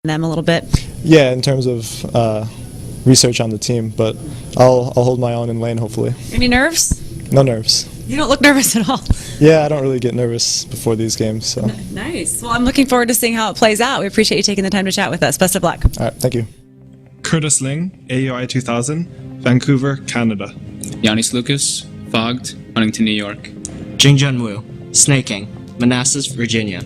them a little bit? Yeah, in terms of research on the team, but I'll hold my own in lane, hopefully. Any nerves? No nerves. You don't look nervous at all. Yeah, I don't really get nervous before these games. So. Nice. Well, I'm looking forward to seeing how it plays out. We appreciate you taking the time to chat with us. Best of luck. All right, thank you. Curtis Ling, AUI 2000, Vancouver, Canada. Yanis Lucas, Fogged, Huntington, New York. Jingjun Wu, Snaking, Manassas, Virginia.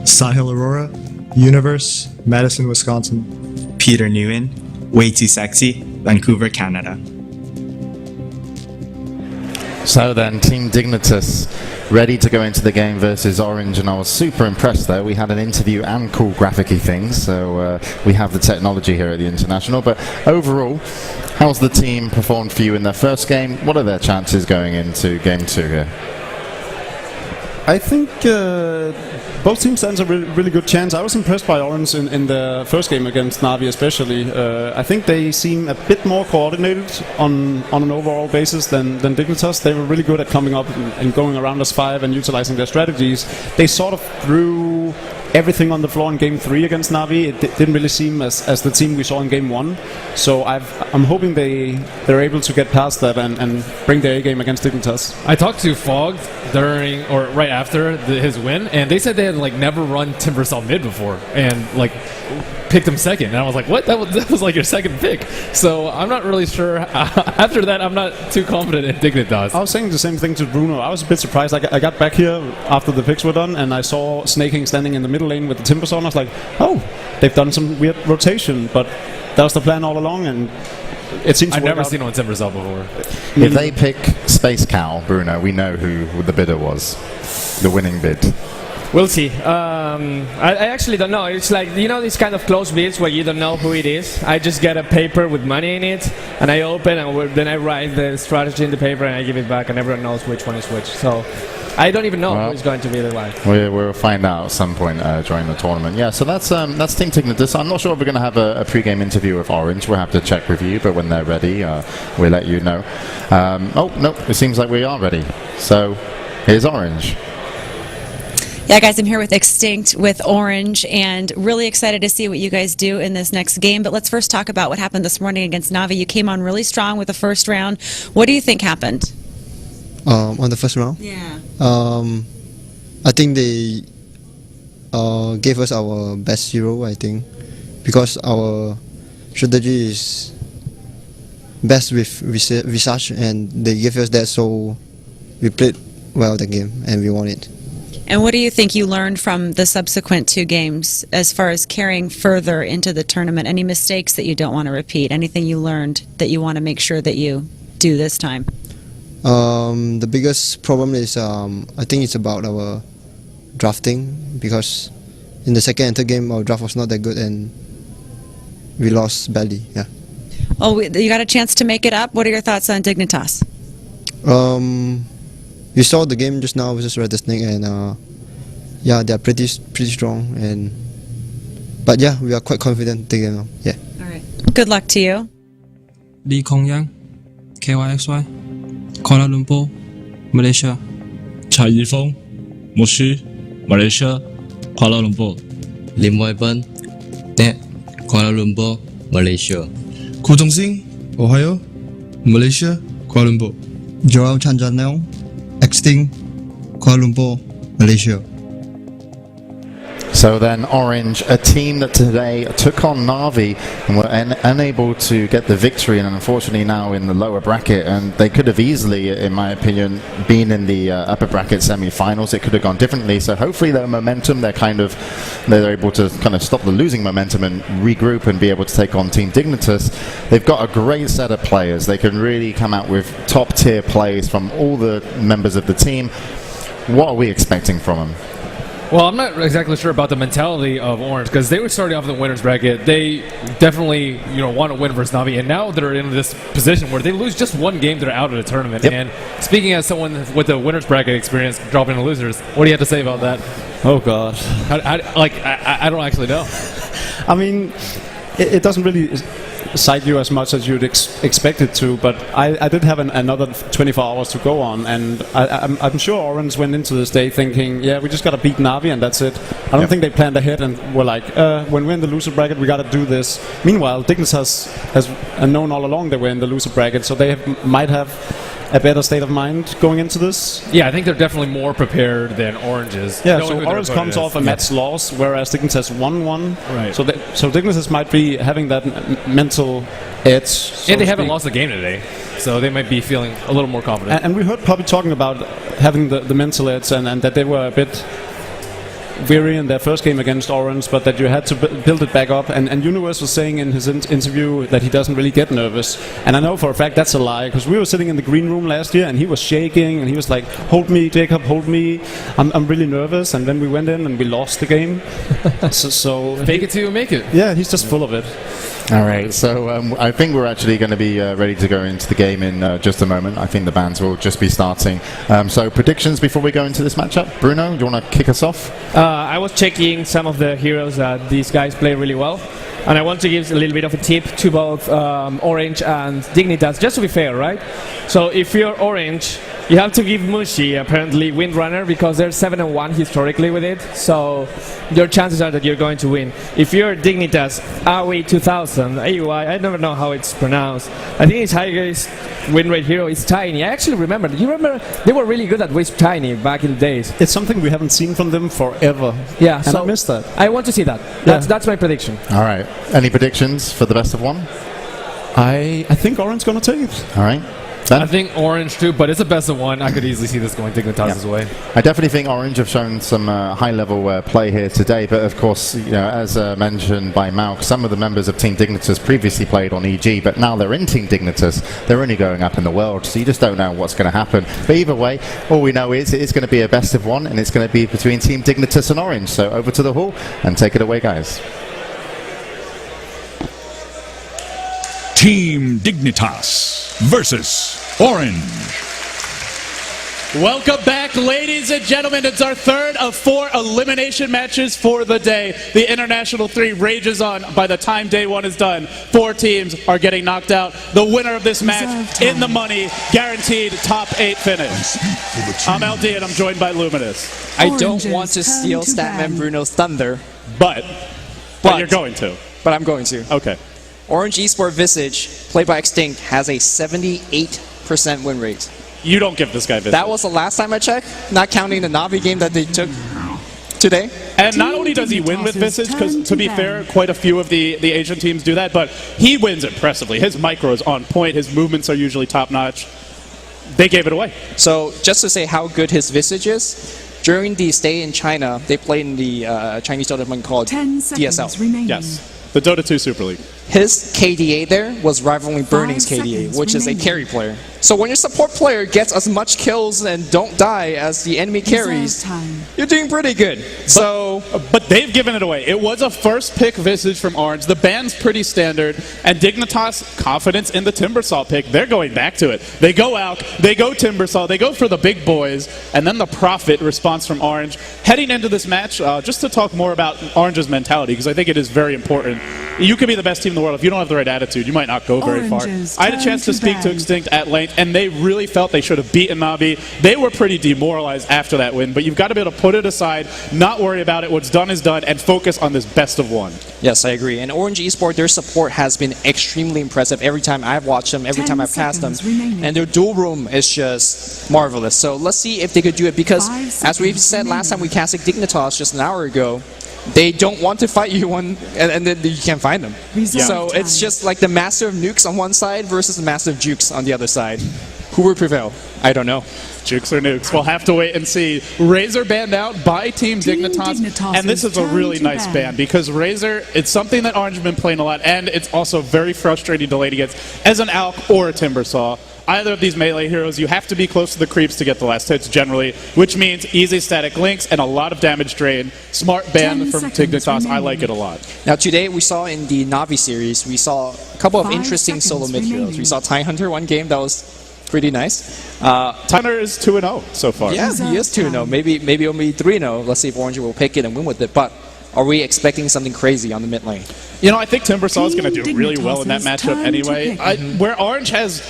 Sahil Aurora, Universe, Madison, Wisconsin. Peter Nguyen, Way Too Sexy, Vancouver, Canada. So then, Team Dignitas ready to go into the game versus Orange, and I was super impressed there. We had an interview and cool graphic-y things, so we have the technology here at the International. But overall, how's the team performed for you in their first game? What are their chances going into Game 2 here? I think both teams stand a really good chance. I was impressed by Orange in the first game against Na'Vi especially. I think they seem a bit more coordinated on an overall basis than Dignitas. They were really good at coming up and going around as 5 and utilizing their strategies. They sort of threw everything on the floor in Game 3 against Na'Vi. It didn't really seem as the team we saw in Game 1. So I'm hoping they're able to get past that and bring their A game against Dignitas. I talked to Fogged during or right after his win, and they said they had like never run Timbersaw mid before, and like picked him second. And I was like, what? That was like your second pick. So I'm not really sure. After that, I'm not too confident in Dignitas. I was saying the same thing to Bruno. I was a bit surprised. I got back here after the picks were done, and I saw Snaking standing in the middle lane with the Timbersaw, and I was like, oh, they've done some weird rotation, but that was the plan all along, and it seems to I've work never out. seen one Timbersaw before. If they pick Space Cow, Bruno, we know who the bidder was, the winning bid. We'll see. I actually don't know. It's like, you know, these kind of close bids where you don't know who it is. I just get a paper with money in it, and I open, and then I write the strategy in the paper, and I give it back, and everyone knows which one is which. So I don't even know who's going to be the one. We'll find out at some point during the tournament. Yeah, so that's Team Dignitas. I'm not sure if we're going to have a pre-game interview with Orange. We'll have to check with you, but when they're ready, we'll let you know. Oh, no, it seems like we are ready. So here's Orange. Yeah, guys, I'm here with Extinct with Orange, and really excited to see what you guys do in this next game. But let's first talk about what happened this morning against Na'Vi. You came on really strong with the first round. What do you think happened? On the first round? Yeah. I think they gave us our best hero, I think, because our strategy is best with Visage, and they gave us that, so we played well the game, and we won it. And what do you think you learned from the subsequent 2 games as far as carrying further into the tournament? Any mistakes that you don't want to repeat? Anything you learned that you want to make sure that you do this time? The biggest problem is I think it's about our drafting, because in the second and third game our draft was not that good and we lost badly. Yeah. Oh, you got a chance to make it up. What are your thoughts on Dignitas? You saw the game just now versus Red Snake, and yeah, they're pretty strong, but yeah, we are quite confident taking them. Yeah. All right. Good luck to you. Lee Kong Yang, KYXY, Kuala Lumpur, Malaysia. Chai Yifeng, Moshi, Malaysia, Kuala Lumpur. Lim Wai Ben, Net, Kuala Lumpur, Malaysia. Ko Jong-sing, Ohio, Malaysia, Kuala Lumpur. Joel Chanjanel, Extinct, Kuala Lumpur, Malaysia. So then Orange, a team that today took on Na'Vi and were unable to get the victory, and unfortunately now in the lower bracket, and they could have easily, in my opinion, been in the upper bracket semi-finals. It could have gone differently, so hopefully their momentum, they're able to kind of stop the losing momentum and regroup and be able to take on Team Dignitas. They've got a great set of players. They can really come out with top tier plays from all the members of the team. What are we expecting from them? Well, I'm not exactly sure about the mentality of Orange, because they were starting off in the winners bracket. They definitely, want to win versus Na'Vi, and now they're in this position where they lose just one game, they're out of the tournament. Yep. And speaking as someone with the winners bracket experience, dropping the losers, what do you have to say about that? Oh God. I don't actually know. I mean, it doesn't really excite you as much as you'd expect it to, but I did have another 24 hours to go on, and I'm sure Orange went into this day thinking, yeah, we just got to beat Na'Vi and that's it. I don't think they planned ahead and were like, when we're in the loser bracket, we got to do this. Meanwhile, DIGNITAS has known all along they were in the loser bracket, so they might have a better state of mind going into this. Yeah, I think they're definitely more prepared than Orange is. Yeah, so Orange comes off a match loss, whereas DIGNITAS won one. Right. So DIGNITAS might be having that mental edge. So and they haven't lost a game today, so they might be feeling a little more confident. And we heard Poppy talking about having the mental edge and that they were a bit weary in their first game against Orange, but that you had to build it back up. And Universe was saying in his interview that he doesn't really get nervous. And I know for a fact that's a lie, because we were sitting in the green room last year and he was shaking and he was like, hold me, Jacob, hold me. I'm really nervous. And then we went in and we lost the game. so fake it till you make it. Yeah, he's just full of it. All right, so I think we're actually going to be ready to go into the game in just a moment. I think the bands will just be starting. So predictions before we go into this matchup. Bruno, do you want to kick us off? I was checking some of the heroes that these guys play really well. And I want to give a little bit of a tip to both Orange and DIGNITAS, just to be fair, right? So if you're Orange, you have to give Mushi apparently Windrunner, because they're 7-1 historically with it. So your chances are that you're going to win. If you're DIGNITAS, AOE 2000, AUI, I never know how it's pronounced. I think its highest win rate hero is Tiny. I actually remember. You remember they were really good at Wisp Tiny back in the days. It's something we haven't seen from them forever. Yeah, and so I missed that. I want to see that. That's my prediction. All right. Any predictions for the best of one? I think Orange going to take it. All right. I think Orange too, but it's a best of one. I could easily see this going DIGNITAS' way. I definitely think Orange have shown some high-level play here today, but of course, you know, as mentioned by Malk, some of the members of Team DIGNITAS previously played on EG, but now they're in Team DIGNITAS. They're only going up in the world, so you just don't know what's going to happen. But either way, all we know is it is going to be a best of one, and it's going to be between Team DIGNITAS and Orange. So over to the hall and take it away, guys. Team DIGNITAS versus Orange. Welcome back, ladies and gentlemen. It's our third of 4 elimination matches for the day. The International 3 rages on. By the time day 1 is done, 4 teams are getting knocked out. The winner of this match, in the money, guaranteed top 8 finish. I'm LD and I'm joined by Luminous. I don't want to steal Statman Bruno's thunder. But you're going to. But I'm going to. Okay. Orange Esport Visage, played by Extinct, has a 78% win rate. You don't give this guy Visage. That was the last time I checked, not counting the Na'Vi game that they took today. And not only does he win with Visage, because to be fair, quite a few of the Asian teams do that, but he wins impressively. His micro is on point. His movements are usually top-notch. They gave it away. So just to say how good his Visage is, during the stay in China, they played in the Chinese tournament called DSL. Remaining. Yes. The Dota2 Super League. His KDA there was rivaling Burning's KDA, which is a carry player. So when your support player gets as much kills and don't die as the enemy carries, you're doing pretty good. But they've given it away. It was a first pick Visage from Orange. The band's pretty standard. And DIGNITAS, confidence in the Timbersaw pick. They're going back to it. They go out, they go Timbersaw, they go for the big boys, and then the Prophet response from Orange. Heading into this match, just to talk more about Orange's mentality, because I think it is very important. You could be the best team in the world. If you don't have the right attitude, you might not go very far. I had a chance to speak to Extinct at length, and they really felt they should have beaten Na'Vi. They were pretty demoralized after that win, but you've got to be able to put it aside, not worry about it. What's done is done, and focus on this best of one. Yes, I agree. And Orange Esport, their support has been extremely impressive every time I've watched them, every time I've cast them. And their dual room is just marvelous. So let's see if they could do it, because as we said last time we casted DIGNITAS just an hour ago, they don't want to fight you and then you can't find them. So it's just like the Master of Nukes on one side versus the Master of Jukes on the other side. Who will prevail? I don't know. Jukes or Nukes? We'll have to wait and see. Razor banned out by Team DIGNITAS, and this is a really nice ban, because Razor, it's something that Orange have been playing a lot, and it's also very frustrating to late against as an Alk or a Timbersaw. Either of these melee heroes, you have to be close to the creeps to get the last hits generally, which means easy static links and a lot of damage drain. Smart ban from DIGNITAS. I like it a lot. Now today we saw in the Na'Vi series, we saw a couple of interesting solo mid heroes. We saw Tidehunter one game that was pretty nice. Tidehunter is 2-0 so far. Yeah, he is 2-0. Maybe only 3-0. Let's see if Orange will pick it and win with it. But are we expecting something crazy on the mid lane? You know, I think Timbersaw is going to do really well in that matchup anyway. Where Orange has,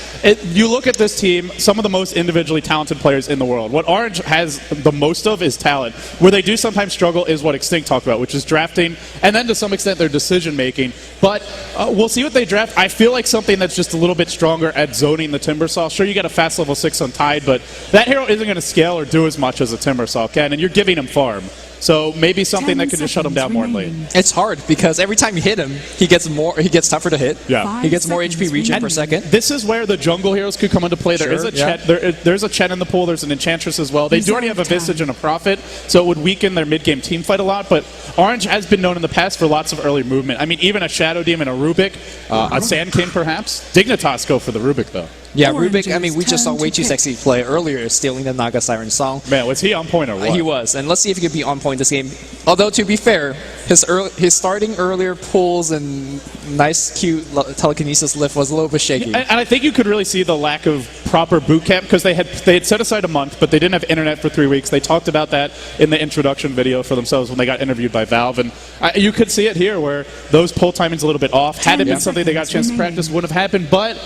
you look at this team, some of the most individually talented players in the world. What Orange has the most of is talent. Where they do sometimes struggle is what Extinct talked about, which is drafting, and then to some extent their decision making. But we'll see what they draft. I feel like something that's just a little bit stronger at zoning the Timbersaw. Sure, you got a fast level 6 on Tide, but that hero isn't going to scale or do as much as a Timbersaw can, and you're giving him farm. So maybe something that can just shut him down more in lane. It's hard because every time you hit him, he gets tougher to hit. Yeah. He gets more HP regen per second. This is where the jungle heroes could come into play. There is a Chet, there's a Chen in the pool. There's an Enchantress as well. They do already have a Visage and a Prophet, so it would weaken their mid-game team fight a lot. But Orange has been known in the past for lots of early movement. I mean, even a Shadow Demon, a Rubik, a Sand King perhaps. Dignitas go for the Rubik though. Yeah, Rubik, I mean, we just saw Way Too Sexy play earlier, stealing the Naga Siren song. Man, was he on point or what? He was, and let's see if he can be on point this game. Although, to be fair, his starting earlier pulls and nice, cute telekinesis lift was a little bit shaky. And I think you could really see the lack of proper boot camp because they had set aside a month, but they didn't have internet for 3 weeks. They talked about that in the introduction video for themselves when they got interviewed by Valve, and you could see it here where those pull timings a little bit off. Had it been something they got a chance to practice, wouldn't have happened, but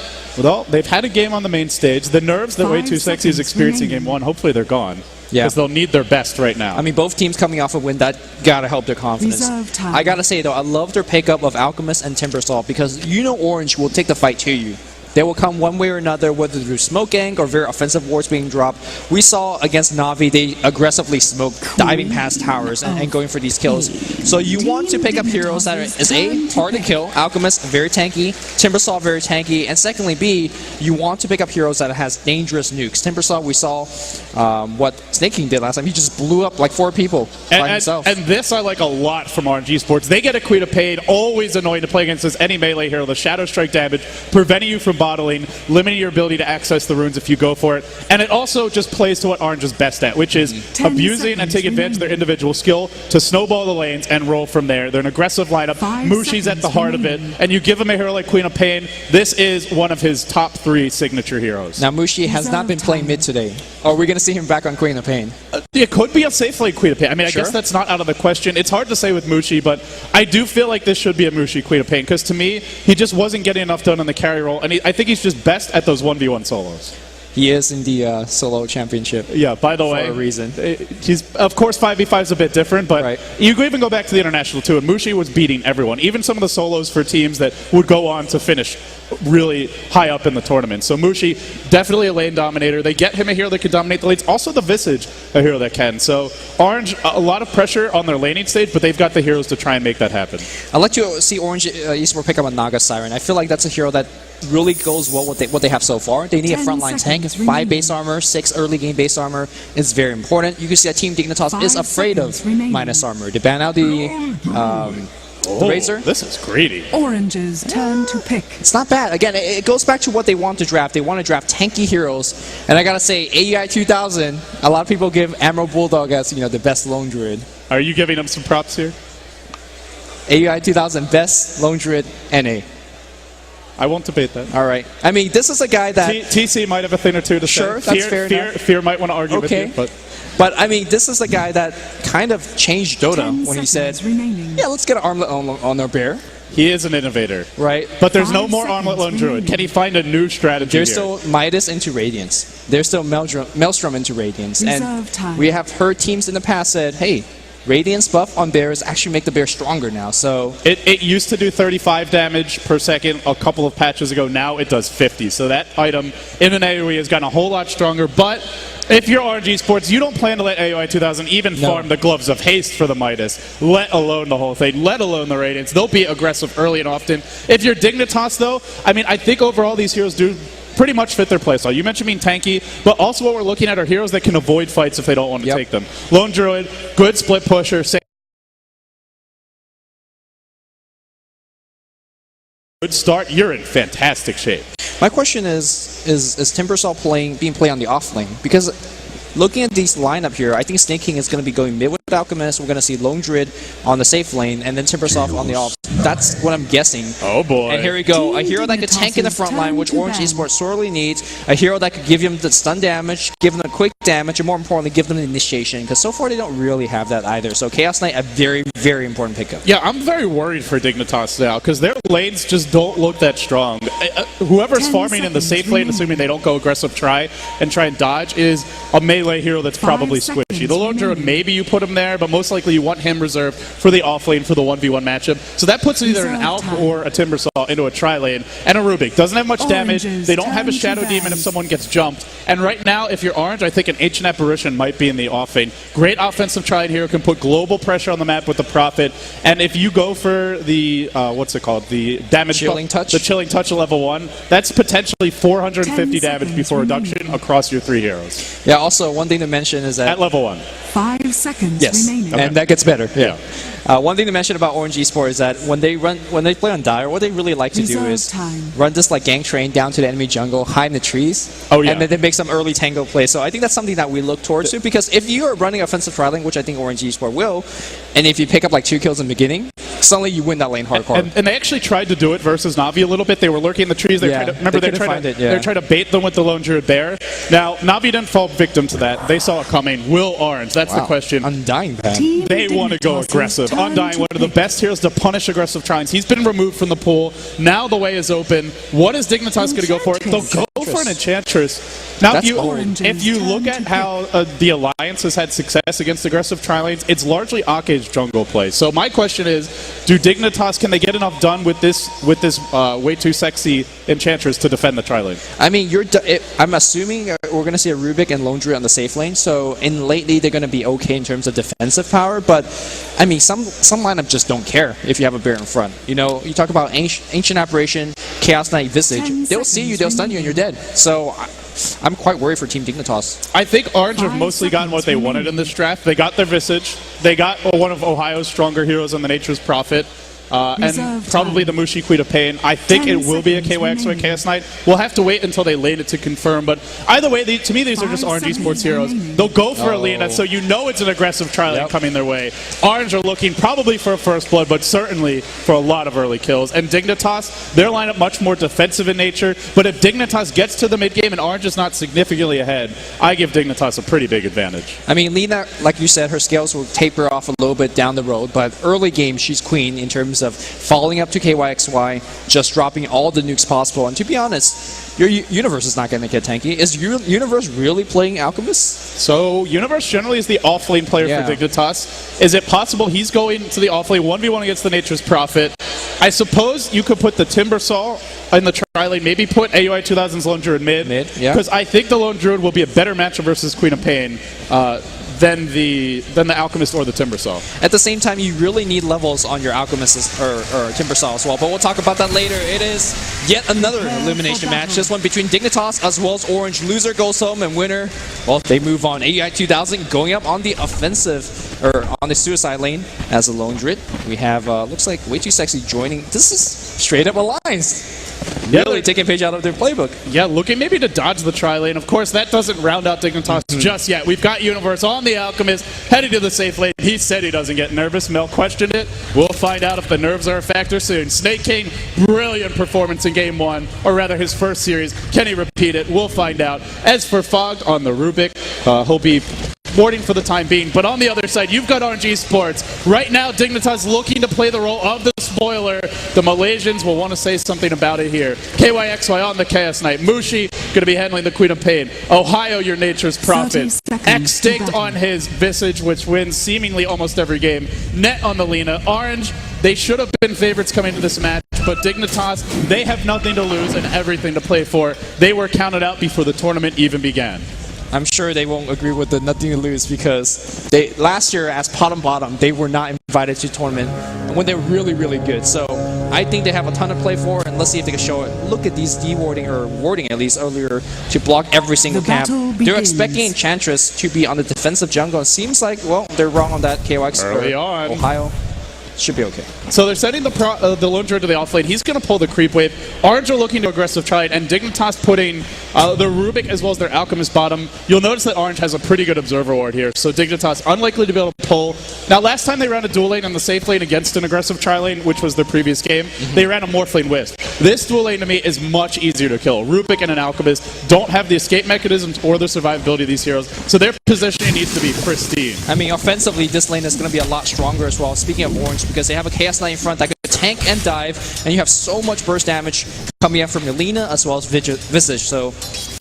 well, they've had a game on the main stage. The nerves that Way Too Sexy is experiencing game 1, hopefully they're gone. Yeah. Because they'll need their best right now. I mean, both teams coming off a win, that gotta help their confidence. I gotta say, though, I love their pickup of Alchemist and Timbersaw because you know Orange will take the fight to you. They will come one way or another, whether through smoke gank or very offensive wards being dropped. We saw against Na'Vi, they aggressively smoked, diving past towers and going for these kills. So you want to pick up heroes that is hard to kill. Alchemist, very tanky. Timbersaw, very tanky. And secondly, B, you want to pick up heroes that has dangerous nukes. Timbersaw, we saw what Snake King did last time. He just blew up like 4 people by himself. And this I like a lot from RNG Esports. They get a Queen of Pain, always annoying to play against as any melee hero. The Shadow Strike damage, preventing you from bottling, limiting your ability to access the runes if you go for it. And it also just plays to what Orange is best at, which is abusing and taking advantage of their individual skill to snowball the lanes and roll from there. They're an aggressive lineup. Mushi's at the heart of it. And you give him a hero like Queen of Pain, this is one of his top 3 signature heroes. Now, Mushi has not been playing mid today. Are we going to see him back on Queen of Pain? It could be a safe lane Queen of Pain. I mean, I guess that's not out of the question. It's hard to say with Mushi, but I do feel like this should be a Mushi Queen of Pain, because to me, he just wasn't getting enough done on the carry role, and I think he's just best at those 1v1 solos. He is in the solo championship. Yeah, by the way, for a reason. He's, of course, 5v5 is a bit different, but you could even go back to the international too, and Mushi was beating everyone, even some of the solos for teams that would go on to finish really high up in the tournament. So Mushi, definitely a lane dominator. They get him a hero that can dominate the lanes. Also the Visage, a hero that can. So Orange, a lot of pressure on their laning stage, but they've got the heroes to try and make that happen. I'd like to see Orange Esports pick up a Naga Siren. I feel like that's a hero that really goes well with what they have so far. They need a frontline tank. 5 base armor, 6 early game base armor is very important. You can see that Team DIGNITAS is afraid of minus armor. They ban out the Razor. This is greedy. Orange's turn to pick. It's not bad. Again, it goes back to what they want to draft. They want to draft tanky heroes. And I gotta say, AEI 2000, a lot of people give Emerald Bulldog as the best lone druid. Are you giving him some props here? AEI 2000, best lone druid NA. I won't debate that. All right. I mean, this is a guy that... TC might have a thing or two to say. Sure, that's fair enough. Fear might want to argue with you, But I mean, this is a guy that kind of changed Dota when he said, yeah, let's get an armlet on our bear. He is an innovator. Right. But there's no more armlet lone druid. Can he find a new strategy There's here? still Midas into Radiance. There's still Maelstrom into Radiance. And we have heard teams in the past said, hey, Radiance buff on bears actually make the bear stronger now. So it used to do 35 damage per second a couple of patches ago. Now it does 50. So that item in an AoE has gotten a whole lot stronger. But if you're RNG Sports, you don't plan to let AOI 2000 even farm the Gloves of Haste for the Midas, let alone the whole thing, let alone the Radiance. They'll be aggressive early and often. If you're Dignitas, though, I mean, I think overall these heroes do pretty much fit their playstyle. You mentioned being tanky, but also what we're looking at are heroes that can avoid fights if they don't want to take them. Lone Druid, good split pusher, good start, you're in fantastic shape. My question is Timbersaw being played on the off lane? Because looking at this lineup here, I think Snake King is going to be going mid with Alchemist, we're going to see Lone Druid on the safe lane, and then Timbersaw on the off. That's what I'm guessing. Oh boy. And here we go. A hero that could tank in the front line, which Orange Esports sorely needs. A hero that could give him the stun damage, give them the quick damage, and more importantly, give them the initiation. Because so far they don't really have that either. So Chaos Knight, a very, very important pickup. Yeah, I'm very worried for Dignitas now, because their lanes just don't look that strong. Whoever's farming in the safe lane, assuming they don't go aggressive try and dodge, is a melee hero that's probably squishy. The Lone Druid, maybe you put him there, but most likely you want him reserved for the off lane for the 1v1 matchup. So that puts either an Alp or a Timbersaw into a tri lane. And a Rubik doesn't have much damage. They don't have a Shadow Demon if someone gets jumped. And right now, if you're Orange, I think an Ancient Apparition might be in the off lane. Great offensive tri lane hero, can put global pressure on the map with the Prophet. And if you go for the, what's it called? The damage Chilling Touch? The Chilling Touch at level 1, that's potentially 450 damage before reduction across your 3 heroes. Yeah, also, one thing to mention is that... At level 1. 5 seconds yes, remaining. And that gets better. Yeah. One thing to mention about Orange Esports is that when they play on Dire, what they really like to do is run this like gang train down to the enemy jungle, hide in the trees, and then they make some early tango plays. So I think that's something that we look towards to, because if you are running offensive trialing, which I think Orange Esports will, and if you pick up like 2 kills in the beginning, suddenly you win that lane hardcore. And they actually tried to do it versus Navi a little bit. They were lurking in the trees. They're trying to bait them with the Lone Druid there. Now, Navi didn't fall victim to that. They saw it coming. Will Orange? That's the question. Undying Bad. They want to go aggressive. Undying, one of the best heroes to punish aggressive tries. He's been removed from the pool. Now the way is open. What is Dignitas going to go for? They'll go for an Enchantress. Now, if you look at how the Alliance has had success against aggressive tri-lanes, it's largely Ake's jungle play. So my question is, do Dignitas, can they get enough done with this way too sexy Enchantress to defend the tri-lane? I mean, I'm assuming we're going to see a Rubik and Lone Druid on the safe lane. So in lately, they're going to be okay in terms of defensive power. But I mean, some lineups just don't care if you have a bear in front. You know, you talk about Ancient Apparition, Chaos Knight, Visage. They'll see you, they'll stun you, and you're dead. So I'm quite worried for Team Dignitas. I think Orange have mostly gotten what they wanted in this draft. They got their Visage. They got one of Ohio's stronger heroes in the Nature's Prophet. And probably the Mushi Queen of Pain. I think it will be a KYXY Chaos Knight. We'll have to wait until they lane it to confirm. But either way, to me, these are just Orange Esports heroes. They'll go for Alina, so you know it's an aggressive tri-lane coming their way. Orange are looking probably for a first blood, but certainly for a lot of early kills. And Dignitas, their lineup much more defensive in nature. But if Dignitas gets to the mid game and Orange is not significantly ahead, I give Dignitas a pretty big advantage. I mean, Lina, like you said, her scales will taper off a little bit down the road, but early game, she's queen in terms of falling up to KYXY, just dropping all the nukes possible. And to be honest, your Universe is not going to get tanky. Is Universe really playing Alchemist? So Universe generally is the off-lane player for Dignitas. Is it possible he's going to the off-lane 1v1 against the Nature's Prophet? I suppose you could put the Timbersaw in the tri-lane, maybe put AUI 2000's Lone Druid mid. Because I think the Lone Druid will be a better matchup versus Queen of Pain than the Alchemist or the Timbersaw. At the same time, you really need levels on your Alchemist or Timbersaw as well, but we'll talk about that later. It is yet another elimination match, this one between Dignitas as well as Orange. Loser goes home and winner, well, they move on. AUI 2000 going up on the offensive, or on the suicide lane as a Lone Druid. We have, looks like Way Too Sexy joining. This is straight up Alliance. Really taking a page out of their playbook. Yeah, looking maybe to dodge the tri-lane. Of course, that doesn't round out Dignitas just yet. We've got Universe on the Alchemist, heading to the safe lane. He said he doesn't get nervous. Mel questioned it. We'll find out if the nerves are a factor soon. Snake King, brilliant performance in Game 1, or rather his first series. Can he repeat it? We'll find out. As for Fogged on the Rubik, he'll be boarding for the time being. But on the other side, you've got Orange Esports. Right now, Dignitas looking to play the role of the spoiler. The Malaysians will want to say something about it here. KYXY on the Chaos Knight. Mushi going to be handling the Queen of Pain. Ohio, your Nature's Prophet. Extinct on his Visage, which wins seemingly almost every game. Net on the Lina. Orange, they should have been favorites coming into this match, but Dignitas, they have nothing to lose and everything to play for. They were counted out before the tournament even began. I'm sure they won't agree with the nothing to lose, because last year as bottom, they were not invited to the tournament when they were really, really good. So I think they have a ton to play for, and let's see if they can show it. Look at these de-warding, or warding at least earlier, to block every single camp. They're expecting Enchantress to be on the defensive jungle. It seems like, well, they're wrong on that. KYX early on. Ohio. should be okay. So they're sending the lone druid to the off lane. He's going to pull the creep wave. Orange are looking to aggressive try it, and Dignitas putting the Rubik as well as their Alchemist bottom. You'll notice that Orange has a pretty good observer ward here, so Dignitas unlikely to be able to pull. Now, last time they ran a dual lane in the safe lane against an aggressive tri lane, which was their previous game, they ran a Morph lane Wisp. This dual lane to me is much easier to kill. Rubik and an Alchemist don't have the escape mechanisms or the survivability of these heroes, so their positioning needs to be pristine. I mean, offensively, this lane is going to be a lot stronger as well. Speaking of Orange, because they have a Chaos Knight in front that could tank and dive, and you have so much burst damage coming out from Yelena as well as Visage. So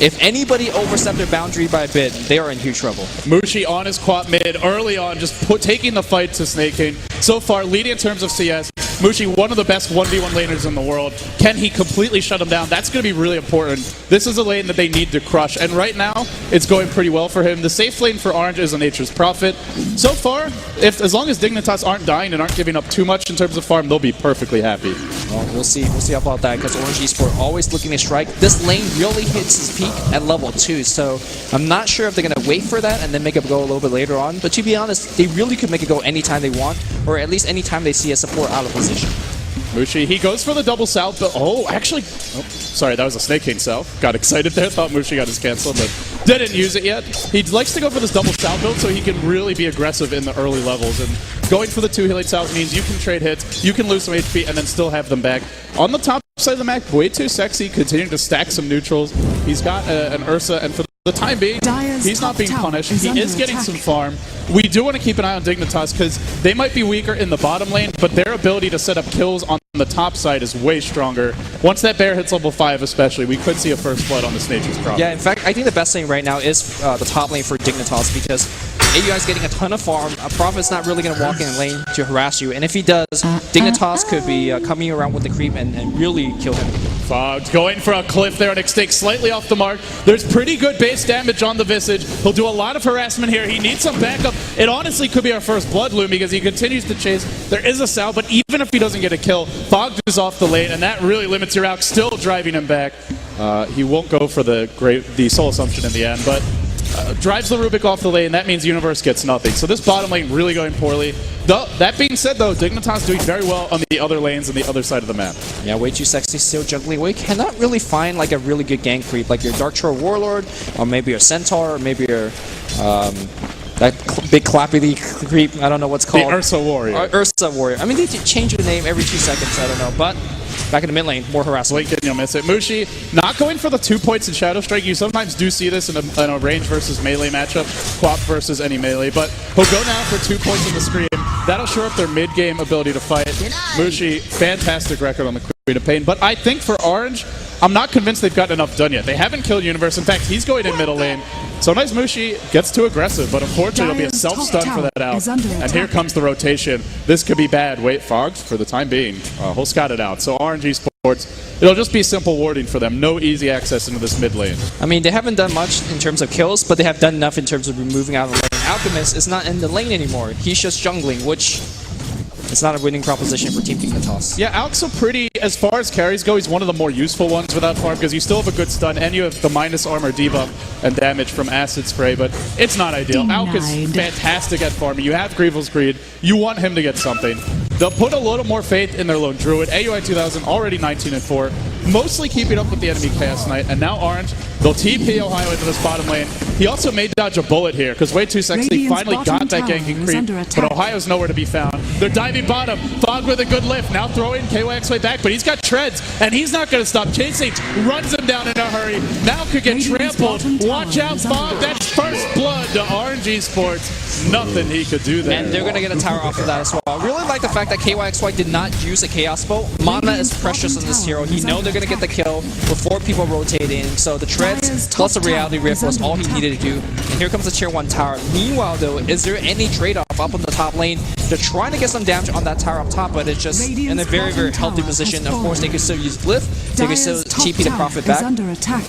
if anybody overstepped their boundary by a bit, they are in huge trouble. Mushi on his quad mid early on, just taking the fight to Snake King. So far, leading in terms of CS. Mushi, one of the best 1v1 laners in the world. Can he completely shut him down? That's going to be really important. This is a lane that they need to crush, and right now, it's going pretty well for him. The safe lane for Orange is a Nature's Prophet. So far, as long as Dignitas aren't dying and aren't giving up too much in terms of farm, they'll be perfectly happy. Well, we'll see about that, because Orange Esport always looking to strike. This lane really hits his peak at level 2, so I'm not sure if they're going to wait for that and then make it go a little bit later on. But to be honest, they really could make it go anytime they want, or at least anytime they see a support out of position. Mushi, he goes for the double south, but sorry, that was a Snake King south. Got excited there, thought Mushi got his cancel, but didn't use it yet. He likes to go for this double south build so he can really be aggressive in the early levels, and going for the 2 healing south means you can trade hits, you can lose some HP, and then still have them back. On the top side of the map, way too sexy, continuing to stack some neutrals. He's got an Ursa, and for the time being, he's not being punished. He is getting some farm. We do want to keep an eye on Dignitas because they might be weaker in the bottom lane, but their ability to set up kills on the top side is way stronger. Once that bear hits level 5 especially, we could see a first blood on this Nature's Prophet. Yeah, in fact, I think the best lane right now is the top lane for Dignitas, because AUI is getting a ton of farm. A Prophet's not really going to walk in the lane to harass you, and if he does, Dignitas could be coming around with the creep and really kill him. Fogged going for a cliff there and Extinct slightly off the mark. There's pretty good base damage on the Visage. He'll do a lot of harassment here. He needs some backup. It honestly could be our first blood loom because he continues to chase. There is a Sal, but even if he doesn't get a kill, Fogged is off the lane, and that really limits your out, still driving him back. He won't go for the Soul Assumption in the end, but drives the Rubik off the lane. That means Universe gets nothing. So this bottom lane really going poorly. That being said, though, Dignitas doing very well on the other lanes on the other side of the map. Yeah, way too sexy, still juggling. We cannot really find like a really good gank creep, like your Dark Troll Warlord, or maybe your Centaur, or maybe your that big clappy creep. I don't know what's called. The Ursa Warrior. Ursa Warrior. I mean, they change the name every 2 seconds. I don't know, but back in the mid lane, more harassment. Blink and you'll miss it. Mushi not going for the 2 points in Shadow Strike. You sometimes do see this in a range versus melee matchup, Quap versus any melee, but he'll go now for 2 points in the Scream. That'll shore up their mid-game ability to fight. Mushi, fantastic record on the Queen of Pain, but I think for Orange, I'm not convinced they've gotten enough done yet. They haven't killed Universe. In fact, he's going in middle lane. Sometimes Mushi gets too aggressive, but unfortunately it'll be a self-stun for that out. And here comes the rotation. This could be bad. Wait, Fogged, for the time being, he'll scout it out. So Orange Esports, it'll just be simple warding for them. No easy access into this mid lane. I mean, they haven't done much in terms of kills, but they have done enough in terms of removing out of the lane. Alchemist is not in the lane anymore. He's just jungling, which it's not a winning proposition for Team Dignitas. Yeah, Alk's a pretty, as far as carries go, he's one of the more useful ones without farm because you still have a good stun and you have the minus armor debuff and damage from Acid Spray, but it's not ideal. Alk is fantastic at farming. You have Grievel's Greed. You want him to get something. They'll put a little more faith in their lone Druid. AUI 2000 already 19-4, mostly keeping up with the enemy Chaos Knight, and now Orange, they'll TP Ohio into this bottom lane. He also may dodge a bullet here, because way too sexy finally got that ganking creep, but Ohio's nowhere to be found. They're diving bottom. Fog with a good lift, now throwing KYX way back, but he's got treads, and he's not going to stop chasing. Runs him down in a hurry. Now could get trampled. Watch out, Fog. That's first blood to Orange Esports. Nothing he could do there. And they're going to get a tower off of that as well. I really like the fact that KYXY did not use a Chaos Bolt. Mana is precious on this hero. He knows they're going to get the kill with 4 people rotating. So the treads plus the reality rift was all he needed to do. And here comes the tier 1 tower. Meanwhile, though, is there any trade-off up on the top lane? They're trying to get some damage on that tower up top, but it's just in a very, very healthy position. Of course, they could still use Glyph. They could still TP the Prophet back.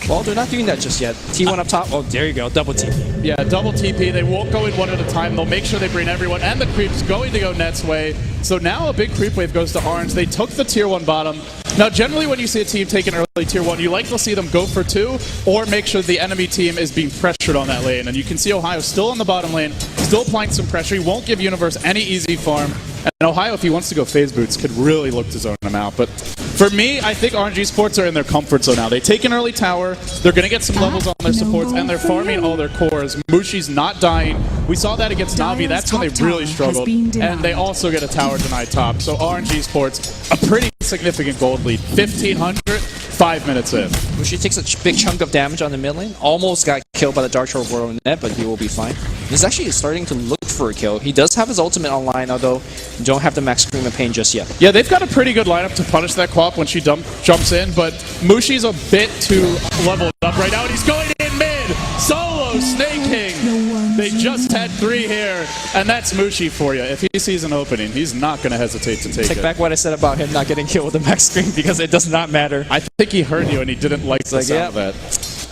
Well, they're not doing that just yet. T1 up top. Oh, there you go. Double TP. Yeah, double TP. They won't go in one at a time. They'll make sure they bring everyone. And the creep's going to go Net's way. So now a big creep wave goes to Orange. They took the tier 1 bottom. Now, generally when you see a team take an early tier 1, you like to see them go for 2 or make sure the enemy team is being pressured on that lane. And you can see Ohio still on the bottom lane, still applying some pressure. He won't give Universe any easy farm. And Ohio, if he wants to go phase boots, could really look to zone him out. But for me, I think RNG Sports are in their comfort zone now. They take an early tower, they're going to get some levels on their supports, and they're farming all their cores. Mushi's not dying. We saw that agained Na'Vi. That's when they really struggled. And they also get a tower denied top. So RNG Sports, a pretty significant gold lead. 1,500, 5 minutes in. Mushi takes a big chunk of damage on the mid lane. Almost got killed by the Dark Troll World net, but he will be fine. He's actually starting to look for a kill. He does have his ultimate online, although don't have the max Scream of Pain just yet. Yeah, they've got a pretty good lineup to punish that Quap when she jumps in, but Mushi's a bit too leveled up right now, and he's going in mid! Solo Snake King! They just had 3 here, and that's Mushi for you. If he sees an opening, he's not going to hesitate to take it. Take back what I said about him not getting killed with the max Scream, because it does not matter. I think he heard you and he didn't like the sound of that.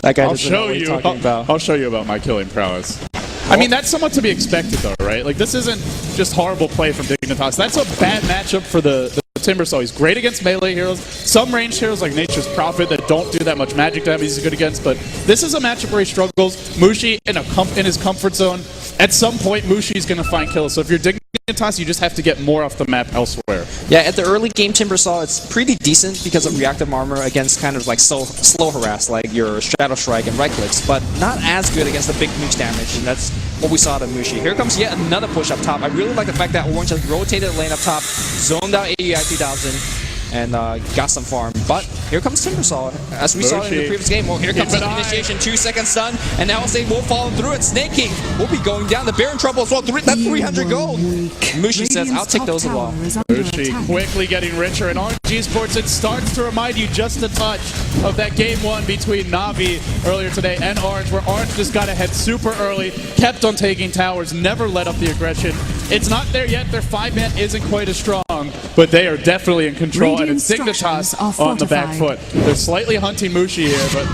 That guy doesn't know what he's talking about. I'll show you about my killing prowess. I mean, that's somewhat to be expected, though, right? Like, this isn't just horrible play from DIGNITAS. That's a bad matchup for the Timbersaw. He's great against melee heroes. Some ranged heroes, like Nature's Prophet, that don't do that much magic damage, he's good against. But this is a matchup where he struggles. Mushi in his comfort zone. At some point, Mushi's going to find kills. So if you're DIGNITAS, you just have to get more off the map elsewhere. Yeah, at the early game, Timbersaw, it's pretty decent because of reactive armor against kind of like slow harass, like your Shadow Strike and right clicks, but not as good against the big nuke damage, and that's what we saw out of Mushi. Here comes yet another push up top. I really like the fact that Orange has rotated lane up top, zoned out AEI 2000, and got some farm. But here comes Timbersaw, as we saw in the previous game. Well, here comes the initiation, 2-second stun, and now they will follow through it. Snake King will be going down. The Baron trouble as well. That's 300 gold. Mushi says, I'll take those as well. Mushi quickly getting richer, and RNG Sports, it starts to remind you just a touch of that game 1 between Na'Vi earlier today and Orange, where Orange just got ahead super early, kept on taking towers, never let up the aggression. It's not there yet. Their 5-man isn't quite as strong, but they are definitely in control, and it's DIGNITAS on the back foot. They're slightly hunting Mushi here, but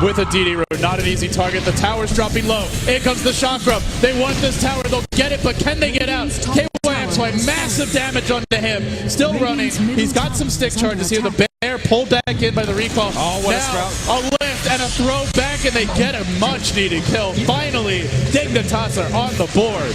with a DD road, not an easy target. The tower's dropping low. In comes the chakra. They want this tower. They'll get it, but can they get out? KYXY, massive damage onto him. Still running. He's got some stick charges here. The bear pulled back in by the recall. Oh, what now, a lift and a throw back, and they get a much-needed kill. Finally, DIGNITAS are on the board.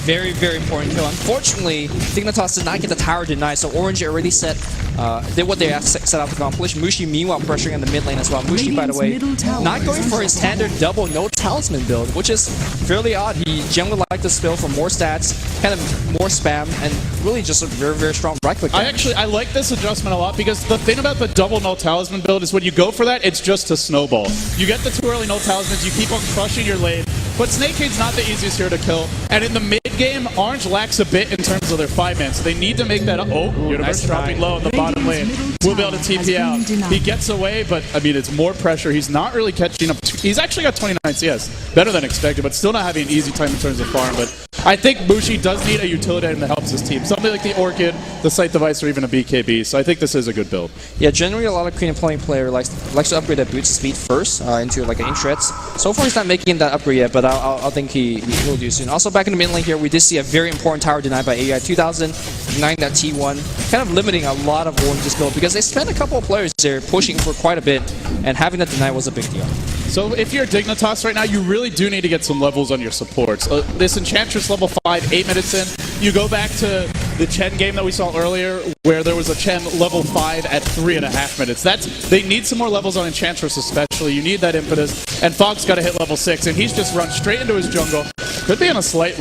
Very, very important kill. Unfortunately, DIGNITAS did not get the tower denied, so Orange already did what they set out to accomplish. Mushi, meanwhile, pressuring in the mid lane as well. Mushi, by the way, not going for his standard double no talisman build, which is fairly odd. He generally liked this build for more stats, kind of more spam, and really just a very, very strong right click damage. I like this adjustment a lot, because the thing about the double no talisman build is when you go for that, it's just a snowball. You get the 2 early no talismans, you keep on crushing your lane, but Snake King's not the easiest hero to kill, and in the mid game, Orange lacks a bit in terms of their 5-man, so they need to make that up. Oh, Universe dropping low in the bottom lane. We'll be able to TP out. He gets away, but I mean, it's more pressure. He's not really catching up. He's actually got 29 CS, better than expected, but still not having an easy time in terms of farm. But I think Mushi does need a utility item that helps his team. Something like the Orchid, the Sight Device, or even a BKB. So I think this is a good build. Yeah, generally a lot of Korean playing player likes to upgrade that boot speed first into like an Intrets. So far he's not making that upgrade yet, but I think he will do soon. Also back in the mid lane here, we did see a very important tower denied by AEI 2000, denying that T1, kind of limiting a lot of Orange's gold because they spent a couple of players there pushing for quite a bit, and having that denied was a big deal. So if you're DIGNITAS right now, you really do need to get some levels on your supports. This Enchantress level 5, 8 minutes in. You go back to the Chen game that we saw earlier, where there was a Chen level 5 at 3.5 minutes. They need some more levels on Enchantress especially. You need that impetus. And Fog's got to hit level 6, and he's just run straight into his jungle. Could be in a slight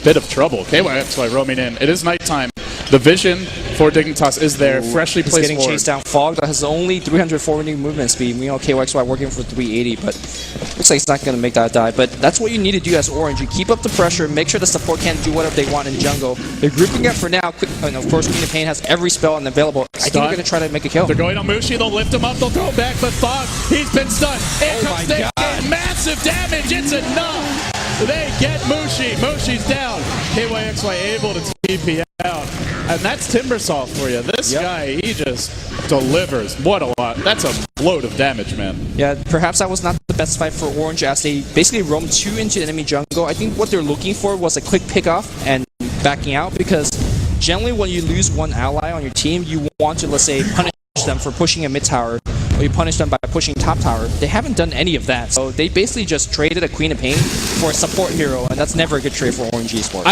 bit of trouble. KYXY roaming in. It is nighttime. The vision for DIGNITAS is there, freshly placed getting forward. Chased down. Fog that has only 340 movement speed. We know KYXY working for 380, but looks like he's not going to make that die. But that's what you need to do as Orange. You keep up the pressure, make sure the support can't do whatever they want in jungle. They're grouping up for now, and of course Queen of Pain has every spell available. I think they're going to try to make a kill. They're going on Mushi, they'll lift him up, they'll throw him back, but Fog, he's been stunned. It comes Day1, massive damage, it's enough! They get Mushi, Mushi's down. KYXY able to TP out. And that's Timbersaw for you. This guy, he just delivers. What a lot. That's a load of damage, man. Yeah, perhaps that was not the best fight for Orange as they basically roamed 2 into enemy jungle. I think what they're looking for was a quick pickoff and backing out, because generally when you lose one ally on your team, you want to, let's say, punish them for pushing a mid tower or you punish them by pushing top tower. They haven't done any of that. So they basically just traded a Queen of Pain for a support hero, and that's never a good trade for Orange Esports.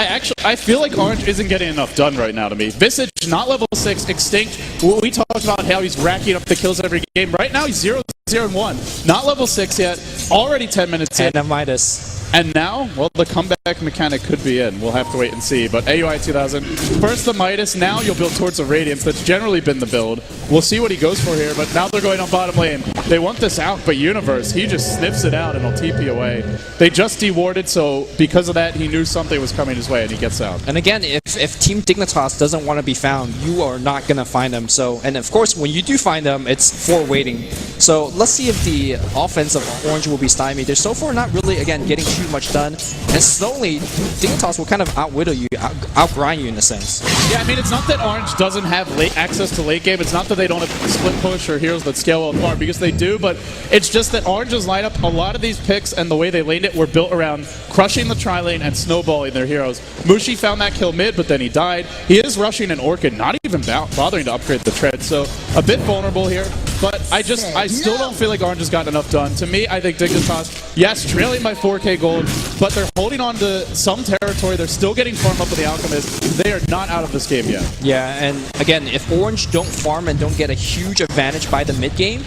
I feel like Orange isn't getting enough done right now to me. Visage, not level 6, Extinct. We talked about how he's racking up the kills every game. Right now, he's 0-0-1. Not level 6 yet. Already 10 minutes in. And a Midas. And now, well, the comeback mechanic could be in. We'll have to wait and see. But AUI 2000, first the Midas, now you'll build towards the Radiance. That's generally been the build. We'll see what he goes for here, but now they're going on bottom lane. They want this out, but Universe, he just sniffs it out and he'll TP away. They just dewarded, so because of that, he knew something was coming his way and he gets out. And again, if Team Dignitas doesn't want to be found, you are not going to find them. So, and of course, when you do find them, it's for waiting. So let's see if the offense of Orange will be stymied. They're so far not really, again, getting too much done. And slowly, Dignitas will kind of outwidow you, outgrind you in a sense. Yeah, I mean, it's not that Orange doesn't have access to late game. It's not that they don't have split push or heroes that scale well far, because they do, but it's just that Orange's lineup, a lot of these picks and the way they laned it were built around crushing the tri-lane and snowballing their heroes. Mushi found that kill mid, but then he died. He is rushing an Orchid, not even bothering to upgrade the tread, so a bit vulnerable here. But I still don't feel like Orange has gotten enough done. To me, I think Dignitas, yes, trailing by 4k gold, but they're holding on to some territory. They're still getting farm up with the Alchemist. They are not out of this game yet. Yeah, and again, if Orange don't farm and don't get a huge advantage by the mid game,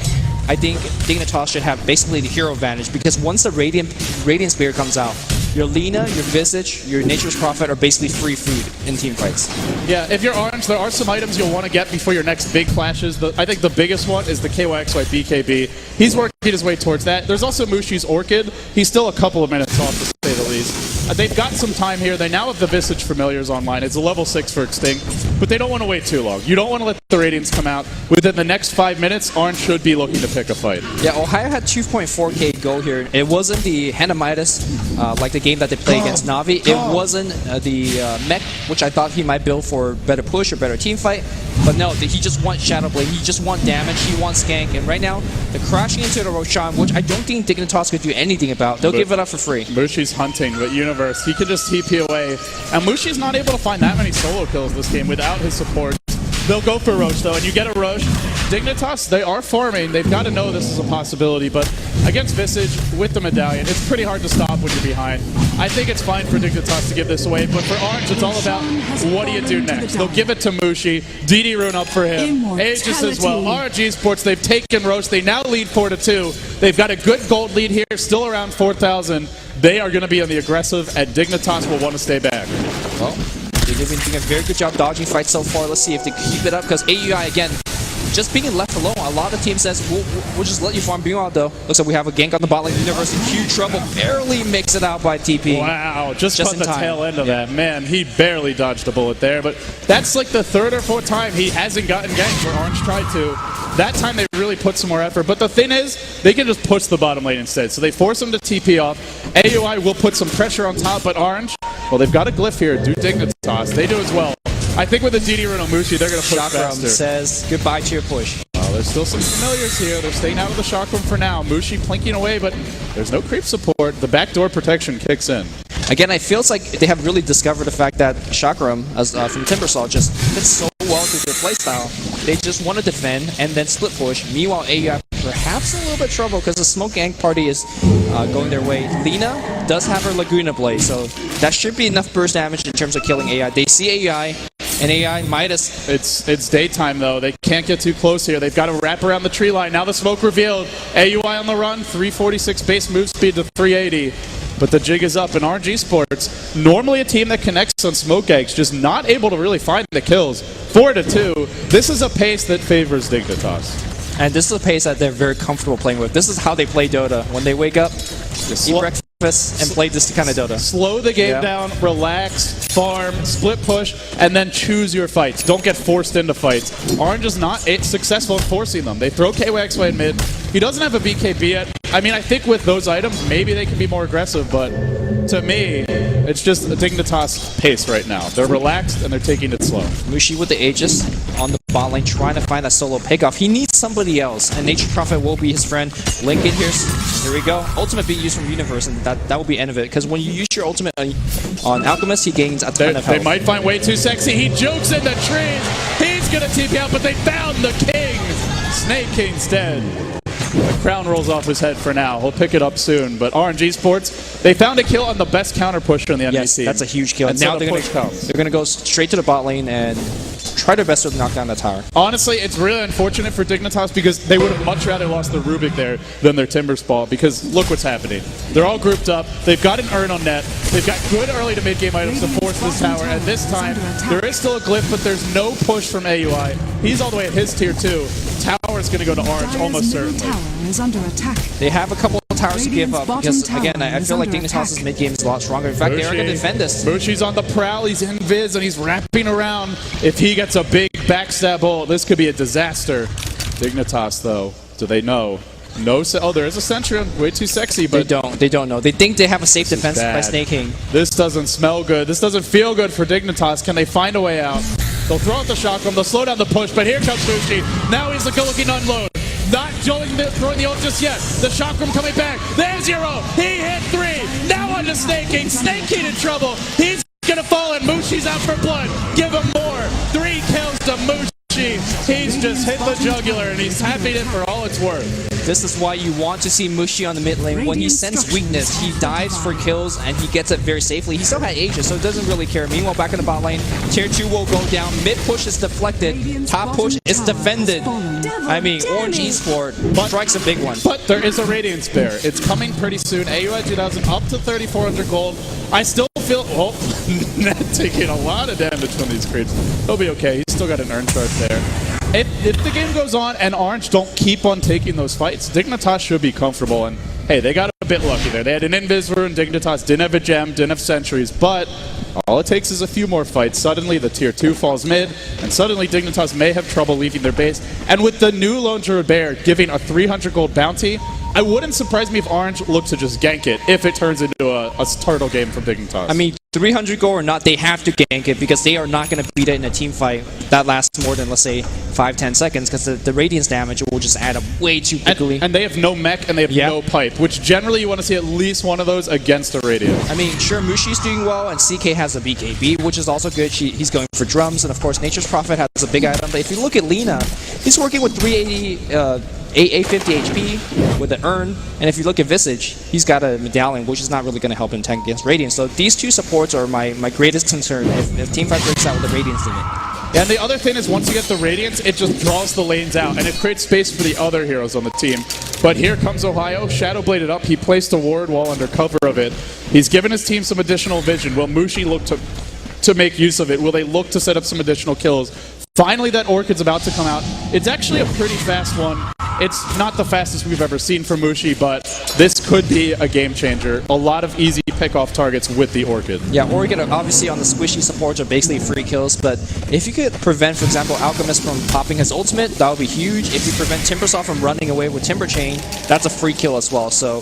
I think Dignitas should have basically the hero advantage, because once the Radiant Spirit comes out, your Lina, your Visage, your Nature's Prophet are basically free food in team fights. Yeah, if you're Orange, there are some items you'll want to get before your next big clashes. I think the biggest one is the KYXY BKB. He's working his way towards that. There's also Mushi's Orchid. He's still a couple of minutes off, to say the least. They've got some time here. They now have the Visage Familiars online. It's a level 6 for Extinct, but they don't want to wait too long. You don't want to let the Radiance come out. Within the next 5 minutes, Orange should be looking to pick a fight. Yeah, Ohio had 2.4k gold here. It wasn't the Hannah Midas, like the game that they played against Na'Vi. It wasn't the mech, which I thought he might build for better push or better team fight. But no, he just wants Shadow Blade. He just wants damage. He wants gank. And right now, they're crashing into the Roshan, which I don't think Dignitas could do anything about. They'll give it up for free. Mushi's hunting, but Universe, he can just TP away. And Mushi's not able to find that many solo kills this game without his support. They'll go for Roche, though, and you get a Roche. Dignitas, they are farming. They've got to know this is a possibility, but against Visage, with the Medallion, it's pretty hard to stop when you're behind. I think it's fine for Dignitas to give this away, but for Orange, it's all about what do you do next. They'll give it to Mushi, DD Rune up for him, Aegis as well. Orange Esports, they've taken Roche. They now lead 4-2. They've got a good gold lead here, still around 4,000. They are going to be on the aggressive, and Dignitas will want to stay back. Well, they've been doing a very good job dodging fights so far. Let's see if they keep it up, because AUI, again, just being left alone, a lot of teams says, we'll just let you farm. Meanwhile, though, looks like we have a gank on the bot lane. Universe in huge trouble, barely makes it out by TP. Wow, just caught the tail end of that. Man, he barely dodged a bullet there, but that's like the 3rd or 4th time he hasn't gotten ganked where Orange tried to. That time they really put some more effort, but the thing is, they can just push the bottom lane instead, so they force him to TP off. AUI will put some pressure on top, but Orange, well, they've got a glyph here, do Dignitas. They do as well. I think with the DD Rune on Mushi, they're going to push faster. Says goodbye to your push. There's still some familiars here. They're staying out of the shock room for now. Mushi plinking away, but there's no creep support. The backdoor protection kicks in. Again, it feels like they have really discovered the fact that Chakram, from Timbersaw, just fits so well to their playstyle. They just want to defend and then split push. Meanwhile, AUI perhaps in a little bit of trouble because the smoke gank party is going their way. Lina does have her Laguna Blade, so that should be enough burst damage in terms of killing AI. They see AI, and AI Midas. It's daytime, though. They can't get too close here. They've got to wrap around the tree line. Now the smoke revealed. AUI on the run, 346 base move speed to 380. But the jig is up, and Orange Esports, normally a team that connects on smoke ganks, just not able to really find the kills. 4-2. This is a pace that favors Dignitas. And this is a pace that they're very comfortable playing with. This is how they play Dota. When they wake up, eat breakfast, and play this kind of Dota. Slow the game down, relax, farm, split push, and then choose your fights. Don't get forced into fights. Orange is not successful in forcing them. They throw KYXY in mid. He doesn't have a BKB yet. I mean, I think with those items, maybe they can be more aggressive, but to me, it's just a Dignitas pace right now. They're relaxed, and they're taking it slow. Mushi with the Aegis on the bot lane, trying to find that solo pickoff. He needs somebody else, and Nature's Prophet will be his friend. Link in here. Here we go. Ultimate being used from Universe, and that will be end of it. Because when you use your ultimate on Alchemist, he gains a ton of health. They might find way too sexy. He jokes in the trees. He's going to TP out, but they found the king. Snake King's dead. The crown rolls off his head for now. He'll pick it up soon. But RNG Sports, they found a kill on the best counter pusher in the enemy team. That's a huge kill. And Now so they're going to go straight to the bot lane and try their best to knock down the tower. Honestly, it's really unfortunate for Dignitas because they would have much rather lost their Rubik there than their Timbersaw, because look what's happening. They're all grouped up. They've got an Urn on net. They've got good early to mid-game items to force this tower, and this time there is still a glyph, but there's no push from AUI. He's all the way at his tier 2. Tower is going to go to Orange, almost certainly. They have a couple of towers to give up because, again, I feel like Dignitas' mid-game is a lot stronger. In fact, they are going to defend this. Mushi's on the prowl. He's in Viz, and he's wrapping around. If he gets a big backstab ult, this could be a disaster. Dignitas, though, do they know? No, oh, there is a Sentry, way too sexy, but they don't know. They think they have a safe defense by Snake King. This doesn't smell good. This doesn't feel good for Dignitas. Can they find a way out? They'll throw out the shotgun. They'll slow down the push, but here comes Mushi. Now he's looking to unload. Not throwing the ult just yet. The chakram coming back. There's 0. He hit 3. Now on to Snake King. Snake King in trouble. He's gonna fall, and Mushi's out for blood. Give him more. 3 kills to Mushi. He's just hit the jugular, and he's having it for all it's worth. This is why you want to see Mushi on the mid lane. When he senses weakness, he dives for kills, and he gets it very safely. He still had Aegis, so it doesn't really care. Meanwhile, back in the bot lane, tier 2 will go down. Mid push is deflected. Top push is defended. I mean, Orange Esport strikes a big one. But there is a Radiance Bear. It's coming pretty soon. AUI 2000 up to 3,400 gold. I still feel... Oh, Ned taking a lot of damage from these creeps. He'll be okay. He's still got an Urn charge there. If the game goes on and Orange don't keep on taking those fights, Dignitas should be comfortable. And hey, they got a bit lucky there. They had an Invis rune, Dignitas didn't have a gem, didn't have sentries, but all it takes is a few more fights. Suddenly the tier 2 falls mid, and suddenly Dignitas may have trouble leaving their base. And with the new Lone Druid Bear giving a 300 gold bounty, I wouldn't surprise me if Orange looks to just gank it if it turns into a turtle game from Dignitas. I mean, 300 gold or not, they have to gank it because they are not going to beat it in a team fight that lasts more than, let's say, 5-10 seconds, because the radiance damage will just add up way too quickly. And they have no mech and they have no pipe, which generally you want to see at least one of those against a radiant. I mean, sure, Mushi's doing well, and CK has a BKB, which is also good. He's going for drums, and of course, Nature's Prophet has a big item. But if you look at Lina, he's working with 380... 850 HP with an Urn, and if you look at Visage, he's got a Medallion, which is not really going to help him tank against Radiance. So these two supports are my greatest concern if Teamfight breaks out with the Radiance in it. And the other thing is, once you get the Radiance, it just draws the lanes out, and it creates space for the other heroes on the team. But here comes Ohio, Shadowbladed up. He placed a ward wall under cover of it. He's given his team some additional vision. Will Mushi look to make use of it? Will they look to set up some additional kills? Finally, that Orchid's about to come out. It's actually a pretty fast one. It's not the fastest we've ever seen from Mushi, but this could be a game changer. A lot of easy pick-off targets with the Orchid. Yeah, Orchid obviously on the squishy supports are basically free kills, but if you could prevent, for example, Alchemist from popping his ultimate, that would be huge. If you prevent Timbersaw from running away with Timber Chain, that's a free kill as well. So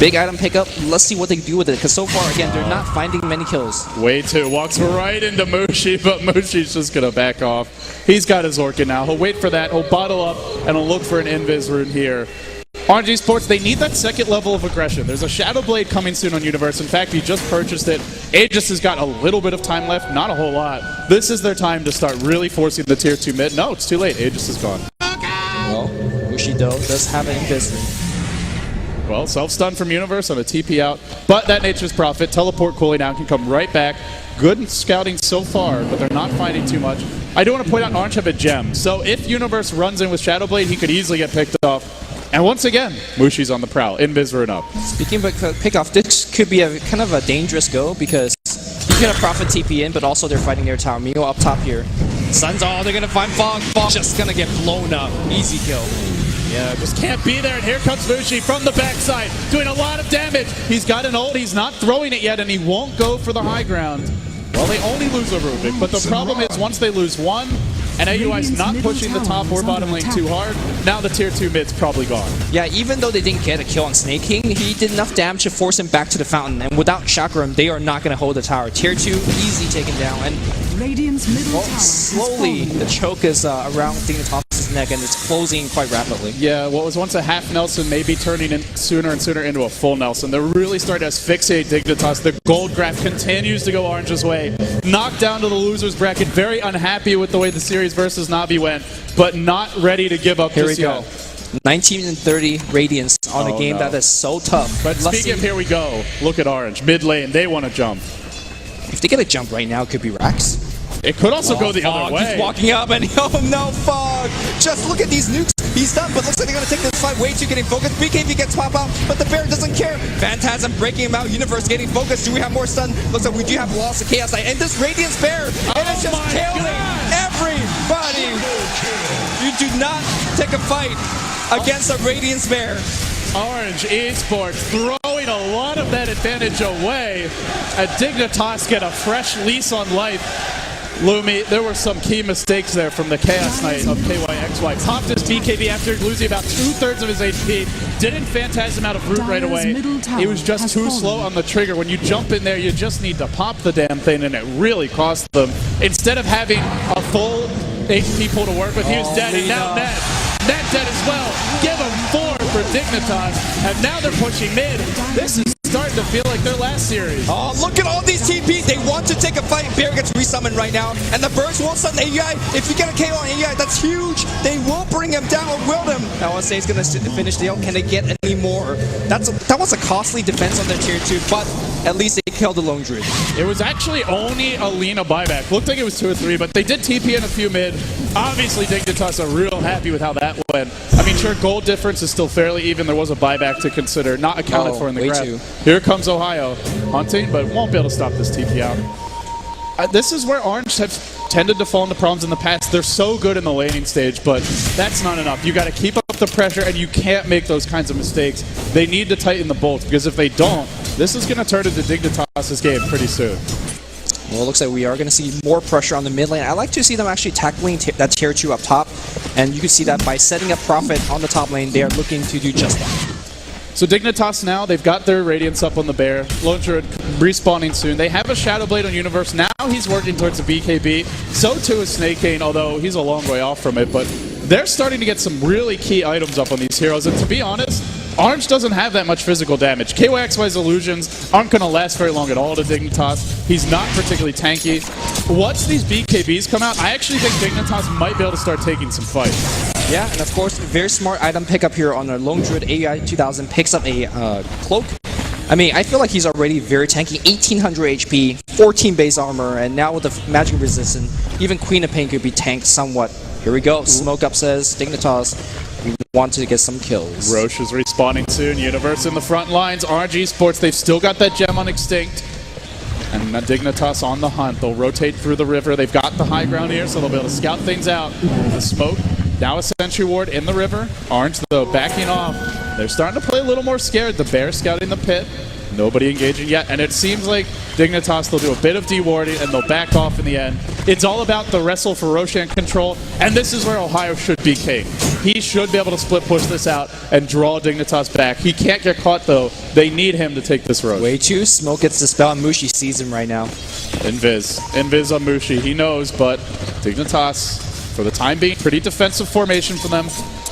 big item pickup. Let's see what they do with it, because so far, again, they're not finding many kills. Way too. Walks right into Mushi, but Mushi's just going to back off. He's got his Orchid now. He'll wait for that. He'll bottle up, and he'll look for an Invis rune here. RNG Sports, they need that second level of aggression. There's a Shadow Blade coming soon on Universe. In fact, he just purchased it. Aegis has got a little bit of time left, not a whole lot. This is their time to start really forcing the tier 2 mid. No, it's too late. Aegis is gone. Well, Mushi, though, does have an Invis rune. Well, self-stun from Universe on a TP out, but that Nature's Prophet, teleport cooling down, can come right back. Good scouting so far, but they're not finding too much. I do want to point out Orange have a gem, so if Universe runs in with Shadowblade, he could easily get picked off. And once again, Mushi's on the prowl, Invis rune up. Speaking of pick-off, this could be a kind of a dangerous go, because you get a Prophet TP in, but also they're fighting their tower. Mio up top here. Suns, they're going to find Fog. Fog's just going to get blown up. Easy kill. Yeah, just can't be there, and here comes Mushi from the backside, doing a lot of damage. He's got an ult, he's not throwing it yet, and he won't go for the high ground. Well, they only lose a Rubik, but the problem is once they lose one, and AUI's not pushing the top or bottom lane too hard, now the tier 2 mid's probably gone. Yeah, even though they didn't get a kill on Snake King, he did enough damage to force him back to the fountain, and without Chakram, they are not going to hold the tower. Tier 2, easy taken down, and Radiant's middle tower slowly the choke is around Dignitas' neck, and it's closing quite rapidly. Yeah, what was once a half Nelson may be turning in sooner and sooner into a full Nelson. They're really starting to asphyxiate Dignitas. The gold graph continues to go Orange's way. Knocked down to the loser's bracket. Very unhappy with the way the series versus Navi went, but not ready to give up Here just we go. yet. 19 and 30 Radiance on a game that is so tough. But speaking of here we go, look at Orange. Mid lane, they want to jump. If they get a jump right now, it could be Rax. It could also go the other way. He's walking up and oh no, Fog! Just look at these nukes. He's done, but looks like they're going to take this fight way too getting focused. BKB gets pop out, but the Bear doesn't care. Phantasm breaking him out. Universe getting focused. Do we have more stun? Looks like we do have loss of Chaos Knight. And this Radiance Bear, and it's just killing everybody. You do not take a fight against a Radiance Bear. Orange Esports throwing a lot of that advantage away. And Dignitas get a fresh lease on life. Lumi, there were some key mistakes there from the Chaos Knight of KYXY. Popped his BKB after losing about 2/3 of his HP. Didn't Phantasm out of root right away. He was just too slow on the trigger. When you jump in there, you just need to pop the damn thing, and it really cost them. Instead of having a full HP pool to work with, he was dead, and now Ned dead as well. Give him 4 for Dignitas, and now they're pushing mid. This is starting to feel like their last series. Oh, look at all these TPs. They want to take a fight. Bear gets resummoned right now, and the Birds won't stun AEI. If you get a KO on AEI, that's huge. They will bring him down or will him. I want to say he's going to finish the out. Can they get any more? That was a costly defense on their tier 2, but at least they killed the Lone Druid. It was actually only a Lina buyback. Looked like it was 2 or 3, but they did TP in a few mid. Obviously, Dignitas are real happy with how that went. I mean, sure, gold difference is still fairly even. There was a buyback to consider, not accounted for in the graph. Here comes Ohio, hunting, but won't be able to stop this TP out. This is where Orange have tended to fall into problems in the past. They're so good in the laning stage, but that's not enough. You got to keep up the pressure, and you can't make those kinds of mistakes. They need to tighten the bolts, because if they don't, this is going to turn into Dignitas' game pretty soon. Well, it looks like we are going to see more pressure on the mid lane. I like to see them actually tackling that tier 2 up top, and you can see that by setting up Prophet on the top lane, they are looking to do just that. So Dignitas now, they've got their Radiance up on the Bear. Lone Druid respawning soon. They have a Shadow Blade on Universe. Now he's working towards a BKB. So too is Snakecane, although he's a long way off from it. But they're starting to get some really key items up on these heroes. And to be honest, Orange doesn't have that much physical damage. KYXY's illusions aren't going to last very long at all to Dignitas. He's not particularly tanky. Once these BKBs come out, I actually think Dignitas might be able to start taking some fights. Yeah, and of course, very smart item pickup here on our Lone Druid. AEI 2000 picks up a cloak. I mean, I feel like he's already very tanky. 1800 HP, 14 base armor, and now with the magic resistance, even Queen of Pain could be tanked somewhat. Here we go. Smoke up says Dignitas, we want to get some kills. Roche is respawning soon. Universe in the front lines. RG Esports, they've still got that gem on Extinct. And Dignitas on the hunt. They'll rotate through the river. They've got the high ground here, so they'll be able to scout things out. The smoke. Now a Sentry Ward in the river. Orange, though, backing off. They're starting to play a little more scared. The Bear scouting the pit. Nobody engaging yet. And it seems like Dignitas, they'll do a bit of dewarding, and they'll back off in the end. It's all about the wrestle for Roshan control, and this is where Ohio should be king. He should be able to split push this out and draw Dignitas back. He can't get caught, though. They need him to take this road. Way too. Smoke gets the spell, and Mushi sees him right now. Invis on Mushi. He knows, but Dignitas, for the time being, pretty defensive formation for them.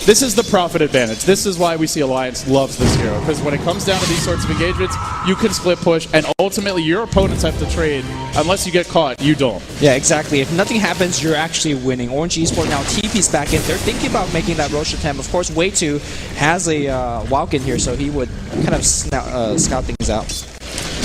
This is the profit advantage. This is why we see Alliance loves this hero, because when it comes down to these sorts of engagements, you can split push, and ultimately your opponents have to trade. Unless you get caught, you don't. Yeah, exactly. If nothing happens, you're actually winning. Orange Esports now TP's back in. They're thinking about making that Roche attempt. Of course, Way2 has a Walk in here, so he would kind of scout things out.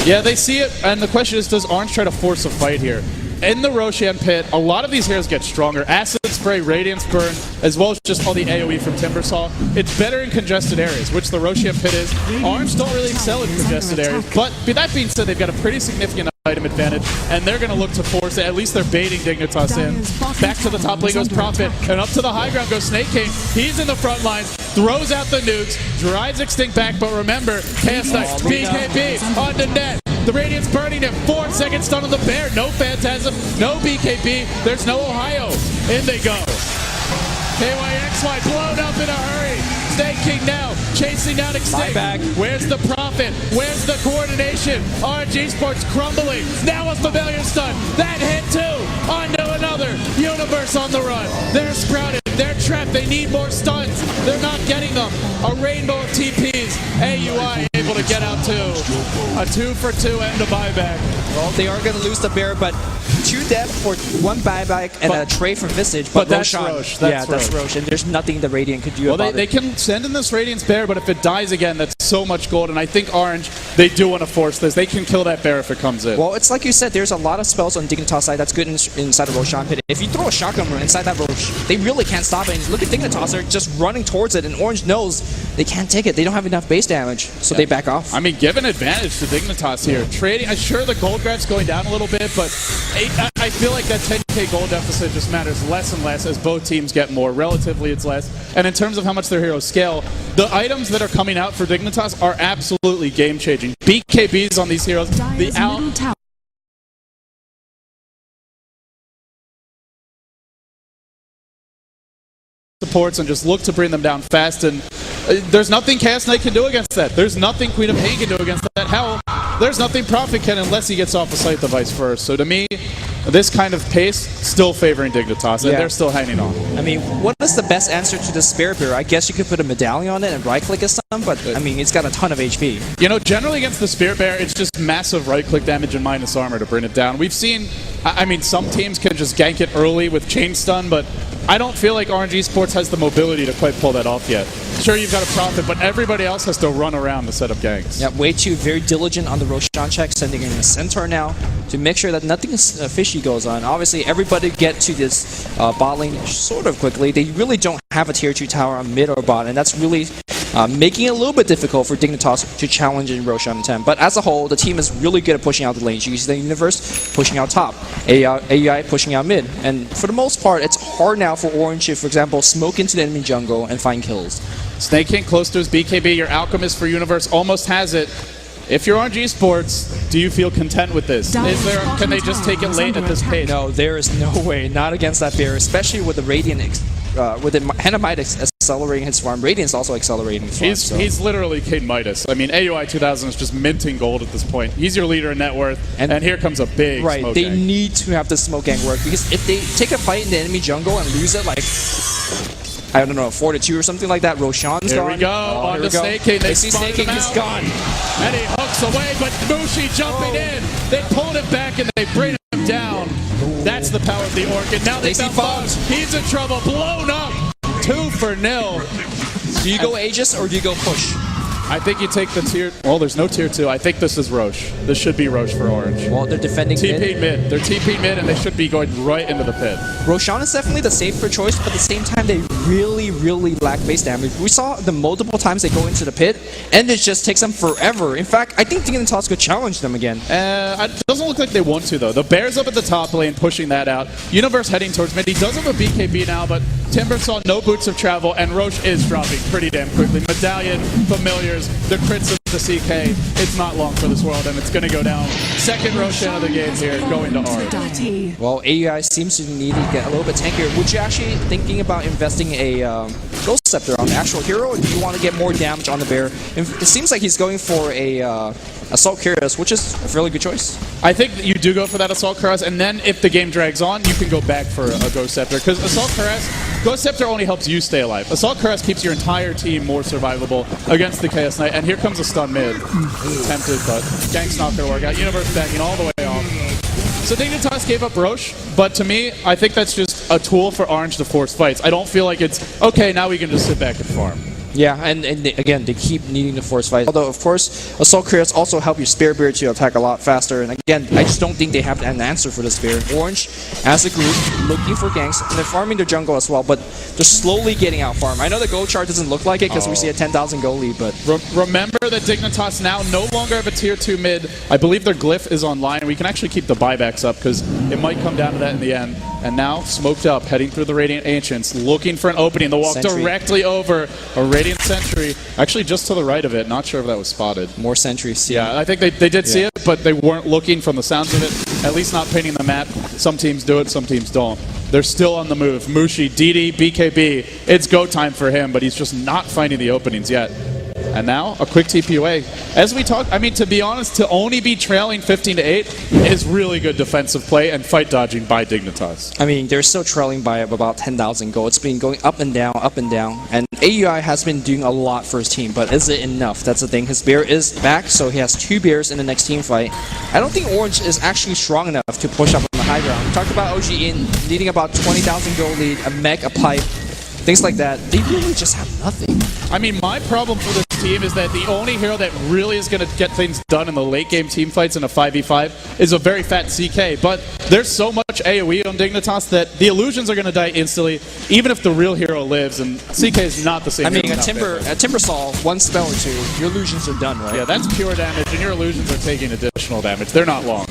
Yeah, they see it, and the question is, does Orange try to force a fight here? In the Roshan pit, a lot of these heroes get stronger. Acid Spray, Radiance Burn, as well as just all the AoE from Timbersaw. It's better in congested areas, which the Roshan pit is. Orange don't really excel in congested areas, but that being said, they've got a pretty significant item advantage, and they're going to look to force it. At least they're baiting Dignitas in. Back to the top lane goes Prophet, and up to the high ground goes Snakecane. He's in the front lines, throws out the nukes, drives Extinct back, but remember, Chaos Knight, BKB on the net. The Radiance burning it. 4 seconds stun on the Bear. No Phantasm, no BKB. There's no Ohio. In they go. KYXY blown up in a hurry. Snakecane now chasing down Extinct. Where's the Prophet? Where's the coordination? RG Esports crumbling. Now a Familiar stun. That hit too. On to another. Universe on the run. They're sprouted. They're trapped. They need more stuns. They're not getting them. A rainbow of TPs. AUI able to get out too. A 2-for-2 and a buyback. Well, they are going to lose the bear, but 2 death for 1 buyback and a trade from Visage. But that's Roshan, Roche. That's Roche, and there's nothing the Radiant could do about they it. can send in this Radiance bear, but if it dies again, that's so much gold. And I think Orange, they do want to force this. They can kill that bear if it comes in. Well, it's like you said, there's a lot of spells on Dignitas side that's good inside the Roshan pit. If you throw a shotgun inside that Roche, they really can't stop it. And look at Dignitas, they're just running towards it, and Orange knows they can't take it. They don't have enough base damage, so they back off. I mean, give an advantage to Dignitas here. Trading, sure the gold grab's going down a little bit, but I feel like that 10k gold deficit just matters less and less as both teams get more. Relatively, it's less. And in terms of how much their heroes scale, the items that are coming out for Dignitas are absolutely game-changing. BKBs on these heroes, the out... supports and just look to bring them down fast, and there's nothing Chaos Knight can do against that. There's nothing Queen of Pain can do against that. Hell, there's nothing Prophet can unless he gets off the site device first. So to me, this kind of pace still favoring Dignitas, and they're still hanging on. I mean, what is the best answer to the Spirit Bear? I guess you could put a medallion on it and right-click a stun, but I mean, it's got a ton of HP. You know, generally against the Spirit Bear, it's just massive right-click damage and minus armor to bring it down. We've seen, I mean, some teams can just gank it early with chain stun, but I don't feel like RNG Esports has the mobility to quite pull that off yet. Sure, you've got a Prophet, but everybody else has to run around to set up ganks. Yeah, way too very diligent on the Roshan check, sending in a Centaur now to make sure that nothing fishy goes on. Obviously, everybody get to this bot lane sort of quickly. They really don't have a tier 2 tower on mid or bot, and that's really making it a little bit difficult for Dignitas to challenge in Roshan 10. But as a whole, the team is really good at pushing out the lanes. You see the Universe pushing out top, AUI pushing out mid, and for the most part, it's hard now for Orange to, for example, smoke into the enemy jungle and find kills. Snake King close to his BKB, your Alchemist for Universe almost has it. If you're RNG Esports, do you feel content with this? Can they just take it late at this pace? No, there is no way. Not against that bear, especially with the Radiant, with the Hannah Midas accelerating his farm. Radiant's also accelerating his farm. He's literally King Midas. I mean, AUI 2000 is just minting gold at this point. He's your leader in net worth, and here comes a big smoke they gang. need to have the smoke gang work, because if they take a fight in the enemy jungle and lose it, like, I don't know, 4-2 or something like that, Roshan's gone. Here we go, on the Snake King. They see Snake King, he's gone. And he hooks away, but Mushi jumping in. They pulled it back and they bring him down. That's the power of the Orchid. Now they see Fox. He's in trouble, blown up. 2-0. Do you go Aegis or do you go push? I think you take the tier... Well, there's no tier 2. I think this is Roche. This should be Roche for Orange. Well, they're defending mid. They're TP mid, and they should be going right into the pit. Roshan is definitely the safer choice, but at the same time, they really, really lack base damage. We saw the multiple times they go into the pit, and it just takes them forever. In fact, I think Dignitas could challenge them again. It doesn't look like they want to, though. The Bear's up at the top lane, pushing that out. Universe heading towards mid. He does have a BKB now, but Timber saw no boots of travel, and Roche is dropping pretty damn quickly. Medallion, Familiars, the crits of the CK. It's not long for this world, and it's going to go down. Second Roshan of the game here, going to R. Well, AUI seems to need to get a little bit tankier. Would you actually thinking about investing a Ghost Scepter on the actual hero, or do you want to get more damage on the bear? It seems like he's going for a Assault Cuirass, which is a fairly good choice. I think that you do go for that Assault Cuirass, and then if the game drags on, you can go back for a Ghost Scepter, because Assault Cuirass, Ghost Scepter only helps you stay alive. Assault Cuirass keeps your entire team more survivable against the Chaos Knight, and here comes a stun mid. Tempted, but gank's not going to work out. Universe backing all the way off. So Dignitas gave up Roche, but to me, I think that's just a tool for Orange to force fights. I don't feel like it's, okay, now we can just sit back and farm. Yeah, and again, they keep needing to force fight. Although, of course, Assault Cuirass also help your Spirit Bear to attack a lot faster. And again, I just don't think they have an answer for the Spear. Orange, as a group, looking for ganks, and they're farming their jungle as well, but they're slowly getting out farm. I know the gold chart doesn't look like it because we see a 10,000 gold lead, but... Remember that Dignitas now no longer have a tier 2 mid. I believe their glyph is online. We can actually keep the buybacks up because it might come down to that in the end. And now, smoked up, heading through the Radiant Ancients, looking for an opening. The walk directly over a Radiant Sentry. Actually, just to the right of it. Not sure if that was spotted. More sentries. Yeah, I think they did see it, but they weren't looking from the sounds of it. At least not painting the map. Some teams do it, some teams don't. They're still on the move. Mushi, DD, BKB. It's go time for him, but he's just not finding the openings yet. And now a quick TPOA. As we talked, I mean, to be honest, to only be trailing 15-8 is really good defensive play and fight dodging by Dignitas. I mean, they're still trailing by about 10,000 gold. It's been going up and down, and AUI has been doing a lot for his team, but is it enough? That's the thing. His bear is back, so he has 2 bears in the next team fight. I don't think Orange is actually strong enough to push up on the high ground. We talked about OG in leading about 20,000 gold lead, a mech, a pipe, things like that. They really just have nothing. I mean, my problem for this team is that the only hero that really is going to get things done in the late game team fights in a 5v5 is a very fat CK, but there's so much AoE on Dignitas that the illusions are going to die instantly, even if the real hero lives, and CK is not the same. I mean, a Timbersaw, 1 spell or 2, your illusions are done, right? Yeah, that's pure damage, and your illusions are taking additional damage. They're not long.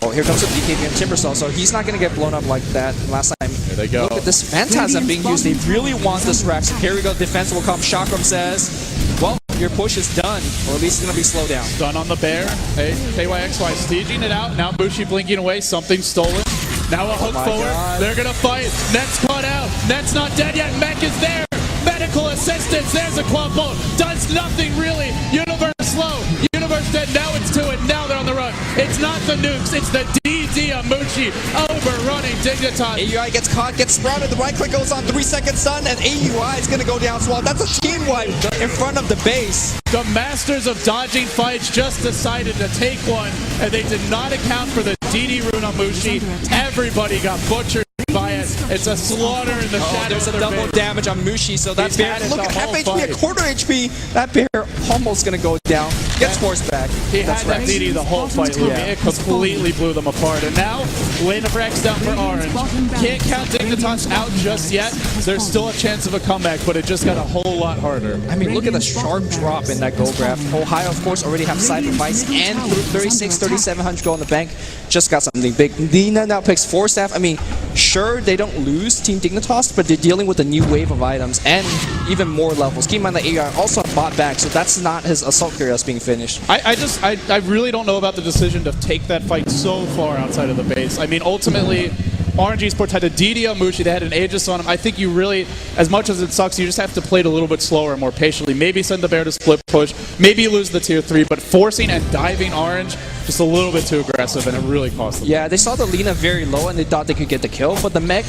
Oh, here comes the BKB and Timbersaw, so he's not going to get blown up like that last time. Here they go. Look at this Phantasm being used. They really want this Rex. Here we go. Defense will come. Chakram says, well, your push is done, or at least it's going to be slowed down. Stun on the bear. Hey, KYXY staging it out. Now Bushi blinking away. Something stolen. Now a hook forward. God. They're going to fight. Net's caught out. Net's not dead yet. Mech is there. Medical assistance. There's a club bolt. Does nothing really. Universe slow. Universe dead. Now it's 2 and now they're on the run. It's not the nukes. It's the DD Amuchi overrunning Dignitas. AUI gets caught, gets sprouted. The right click goes on 3-second stun, and AUI is going to go down swell. That's a team wipe in front of the base. The masters of dodging fights just decided to take one, and they did not account for the DD rune on Mushi. Everybody got butchered by it. It's a slaughter in the shadows. There's a of their double base. damage on Mushi, so that bear, look at FHP, a quarter HP. That bear almost going to go down. Gets forced back. He had that DD the whole fight, Luke. It completely blew them apart. And now, lane of Rex down for Orange. Can't count Dignitas out just yet. There's still a chance of a comeback, but it just got a whole lot harder. I mean, look at the sharp drop in that gold graph. Ohio, of course, already have Sacrifice and 3,700 gold in the bank. Just got something big. Lina now picks 4 staff. I mean, sure, they don't lose Team Dignitas, but they're dealing with a new wave of items and even more levels. Keep in mind that AI also bought back, so that's not his assault carrier that's being finished. I really don't know about the decision to take that fight so far outside of the base. I mean, ultimately, RNG Sports had a DD on Mushi, they had an Aegis on him. I think you really, as much as it sucks, you just have to play it a little bit slower and more patiently. Maybe send the bear to split push, maybe lose the tier 3, but forcing and diving Orange, just a little bit too aggressive, and it really cost them. Yeah, they saw the Lina very low and they thought they could get the kill, but the mech,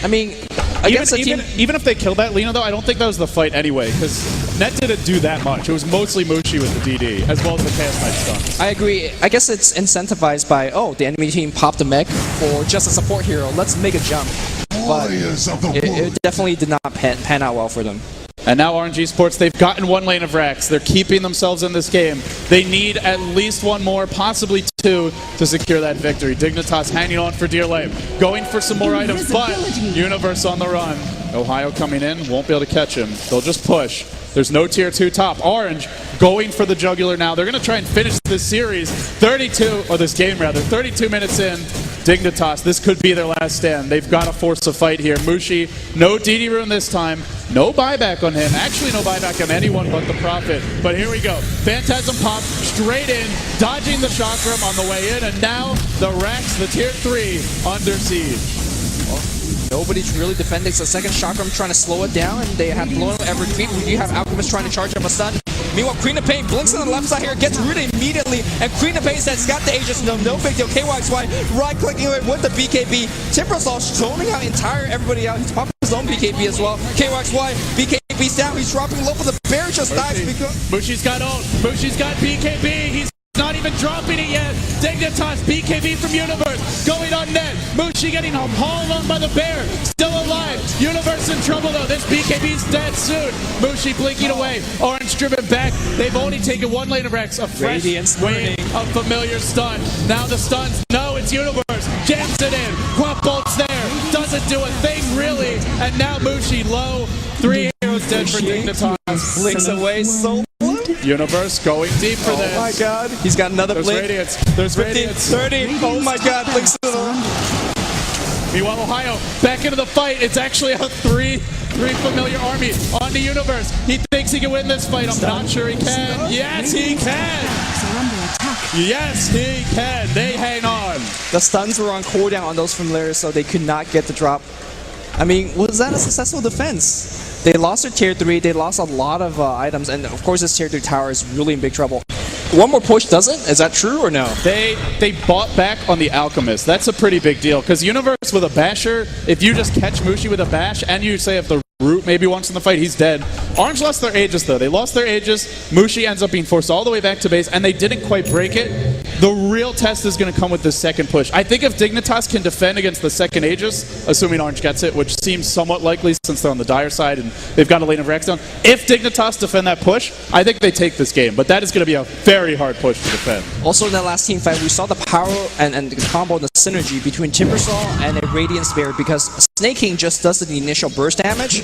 I mean, against even if they killed that Lina, though, I don't think that was the fight anyway, because Net didn't do that much. It was mostly Mushi with the DD, as well as the Chaos Knight stun. I agree. I guess it's incentivized by, oh, the enemy team popped a mech for just a support hero. Let's make a jump. But it definitely did not pan out well for them. And now RNG Sports, they've gotten 1 lane of Rex. They're keeping themselves in this game. They need at least 1 more, possibly 2, to secure that victory. Dignitas hanging on for dear life, going for some more items, but Universe on the run. Ohio coming in, won't be able to catch him. They'll just push. There's no tier 2 top. Orange going for the jugular now. They're going to try and finish this series. 32 minutes in. Dignitas, this could be their last stand. They've got to force a fight here. Mushi, no DD rune this time. No buyback on him. Actually, no buyback on anyone but the Prophet. But here we go. Phantasm pop straight in, dodging the chakram on the way in, and now the Rex, the tier 3, under siege. Nobody's really defending, so second chakram trying to slow it down, and they have blown every creep. We do have Alchemist trying to charge up a stun. Meanwhile, Queen of Pain blinks on the left side here, gets rooted immediately, and Queen of Pain says, got the Aegis, no big deal. KYXY right-clicking it with the BKB. Timbersaw zoning out everybody out. He's popping his own BKB as well. KYXY, BKB's down, he's dropping low, but the bear just dies because... Mushi's got ult, Mushi's got BKB, he's not even dropping it yet. Dignitas, BKB from Universe, going on net. Mushi getting hauled on by the bear, still alive. Universe in trouble though, this BKB's dead soon. Mushi blinking away, Orange driven back. They've only taken 1 lane of Rex, a fresh wave of familiar stun. Now the stuns, no, it's Universe, jams it in, Quap bolt's there, doesn't do a thing really, and now Mushi low, 3 heroes dead for Dignitas. Blinks away so Universe going deep for this. Oh my god. He's got another There's blink. Radiance. There's 50, Radiance. 30. Oh my god. Blinks to the... Meanwhile, Ohio back into the fight. It's actually a three familiar army on the Universe. He thinks he can win this fight. I'm not sure he can. Yes, he can. Yes, he can. They hang on. The stuns were on cooldown on those familiars, so they could not get the drop. I mean, was that a successful defense? They lost their tier 3, they lost a lot of items, and of course this tier 3 tower is really in big trouble. One more push doesn't? Is that true or no? They bought back on the Alchemist. That's a pretty big deal, because Universe with a Basher, if you just catch Mushi with a Bash, and you say if the Root maybe once in the fight, he's dead. Orange lost their Aegis though. They lost their Aegis. Mushi ends up being forced all the way back to base, and they didn't quite break it. The real test is going to come with this second push. I think if Dignitas can defend against the second Aegis, assuming Orange gets it, which seems somewhat likely since they're on the dire side and they've got a lane of Rexdown, if Dignitas defend that push, I think they take this game. But that is going to be a very hard push to defend. Also in that last team fight, we saw the power and the combo and the synergy between Timbersaw and a Radiant Spear, because Snake King just does the initial burst damage.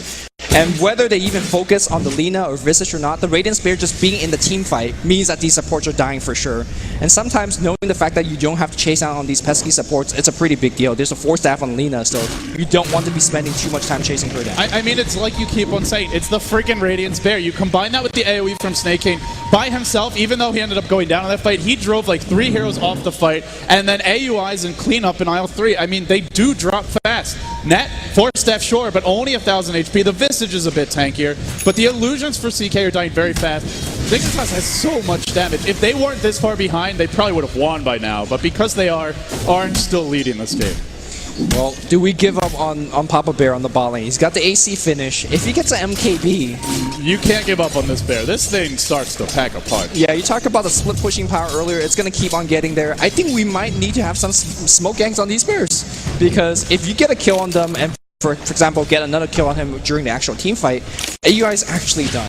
And whether they even focus on the Lina or Visage or not, the Radiant Spear just being in the team fight means that these supports are dying for sure. And sometimes knowing the fact that you don't have to chase out on these pesky supports, it's a pretty big deal. There's a 4-staff on Lina, so you don't want to be spending too much time chasing her down. I mean, it's like you keep on saying, it's the freaking Radiant Spear. You combine that with the AoE from Snake King. By himself, even though he ended up going down in that fight, he drove like 3 heroes off the fight, and then AUIs and cleanup in aisle 3. I mean, they do drop fast. Net, 4-staff sure, but only 1,000 HP. The Visage is a bit tankier, but the illusions for CK are dying very fast. Dignitas has so much damage. If they weren't this far behind, they probably would have won by now, but because they are, Orange still leading this game. Well, do we give up on Papa Bear on the bot lane? He's got the AC finish. If he gets an MKB... You can't give up on this Bear. This thing starts to pack a punch. Yeah, you talked about the split pushing power earlier. It's going to keep on getting there. I think we might need to have some smoke gangs on these Bears, because if you get a kill on them and for example, get another kill on him during the actual team fight, AUI is actually done.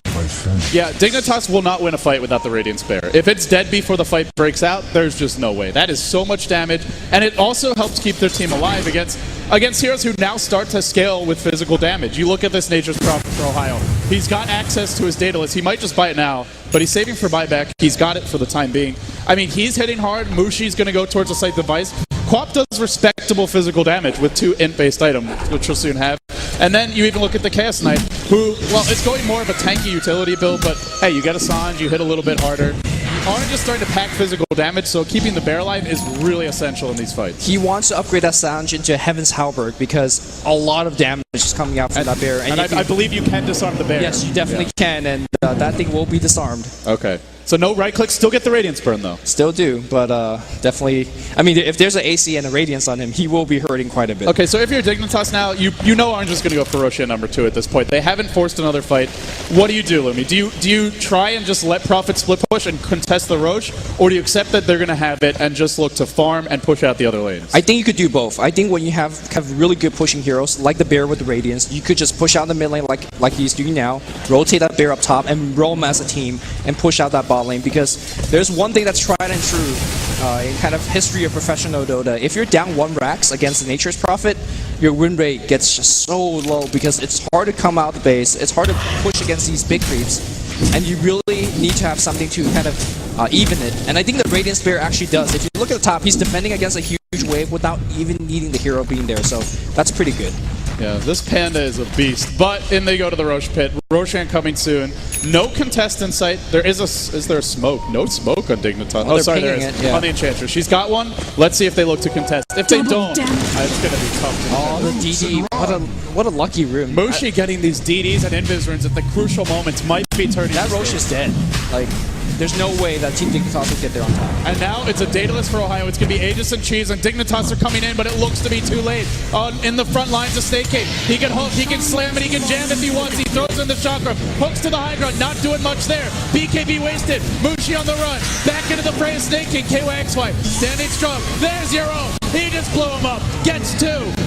Yeah, Dignitas will not win a fight without the Radiant Spear. If it's dead before the fight breaks out, there's just no way. That is so much damage, and it also helps keep their team alive against heroes who now start to scale with physical damage. You look at this Nature's Prophet for Ohio. He's got access to his data list. He might just buy it now, but he's saving for buyback. He's got it for the time being. I mean, he's hitting hard. Mushi's going to go towards a site device. Quap does respectable physical damage with 2 int-based items, which we'll soon have. And then you even look at the Chaos Knight, who, well, it's going more of a tanky utility build, but hey, you get a Sange, you hit a little bit harder. Orange is starting to pack physical damage, so keeping the Bear alive is really essential in these fights. He wants to upgrade that Sange into Heaven's Halberd, because a lot of damage is coming out from that Bear. And I believe you can disarm the Bear. Yes, you definitely can, and that thing will be disarmed. Okay. So no right click, still get the Radiance burn though. Still do, but definitely, I mean, if there's an AC and a Radiance on him, he will be hurting quite a bit. Okay, so if you're Dignitas now, you know Orange is going to go Ferocia number 2 at this point. They haven't forced another fight. What do you do, Lumi? Do you try and just let Prophet split push and contest the Roche, or do you accept that they're going to have it and just look to farm and push out the other lanes? I think you could do both. I think when you have really good pushing heroes, like the Bear with the Radiance, you could just push out the mid lane like he's doing now, rotate that Bear up top, and roam as a team and push out that bot lane, because there's one thing that's tried and true in kind of history of professional Dota. If you're down 1 Rax against the Nature's Prophet, your win rate gets just so low, because it's hard to come out the base, it's hard to push against these big creeps, and you really need to have something to kind of even it. And I think the Radiant Spear actually does. If you look at the top, he's defending against a huge wave without even needing the hero being there, so that's pretty good. Yeah, this Panda is a beast. But in they go to the Roche pit. Roshan coming soon. No contest in sight. Is there a smoke? No smoke on Dignitas. Oh, sorry, there is. On the Enchantress. She's got one. Let's see if they look to contest. If they don't, it's going to be tough to Oh, the DD. What a lucky rune. Mushi getting these DDs and Invis runes at the crucial moments might be turning. That Roche is dead. Like, there's no way that Team Dignitas will get there on time. And now it's a dataless for Ohio. It's going to be Aegis and Cheese, and Dignitas are coming in, but it looks to be too late. In the front lines of Snake King. He can hook, he can slam it, he can jam if he wants. He throws in the chakra, hooks to the high ground, not doing much there. BKB wasted. Mushi on the run. Back into the fray of Snake King. KYXY standing strong. There's your own. He just blew him up. Gets 2.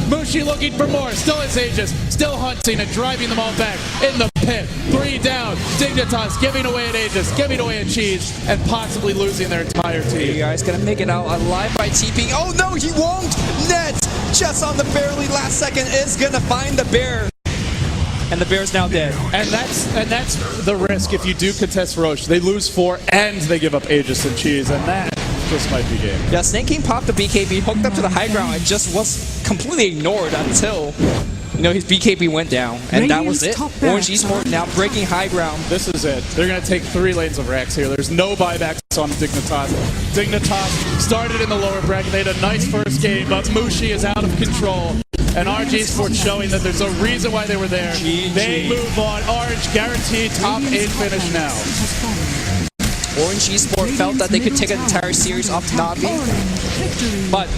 Mushi looking for more. Still has Aegis. Still hunting and driving them all back in the pit. 3 down. Dignitas giving away an Aegis, giving away a Cheese, and possibly losing their entire team. You guys gonna make it out alive by TP. Oh no, he won't! Net, just on the barely last second, is gonna find the Bear. And the Bear's now dead. And that's the risk if you do contest Roche. They lose 4 and they give up Aegis and Cheese, and that just might be game. Yeah, Snake King popped the BKB, hooked up to the high ground, and just was completely ignored until his BKB went down, and that was it. Orange Esports now breaking high ground. This is it. They're going to take 3 lanes of Rax here. There's no buybacks on Dignitas. Dignitas started in the lower bracket. They had a nice first game, but Mushi is out of control. and RG Sports showing that there's a reason why they were there. They move on. Orange guaranteed top 8 finish now. Orange Esports felt that they could take an entire series off Navi, but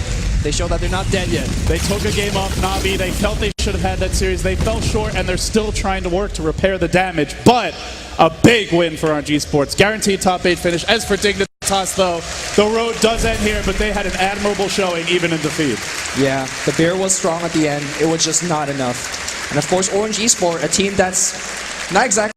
they show that they're not dead yet. They took a game off Navi. They felt they should have had that series. They fell short, and they're still trying to work to repair the damage. But a big win for RG Sports. Guaranteed top 8 finish. As for DIGNITAS, though, the road does end here, but they had an admirable showing even in defeat. Yeah, the bear was strong at the end. It was just not enough. And of course, Orange Esports, a team that's not exactly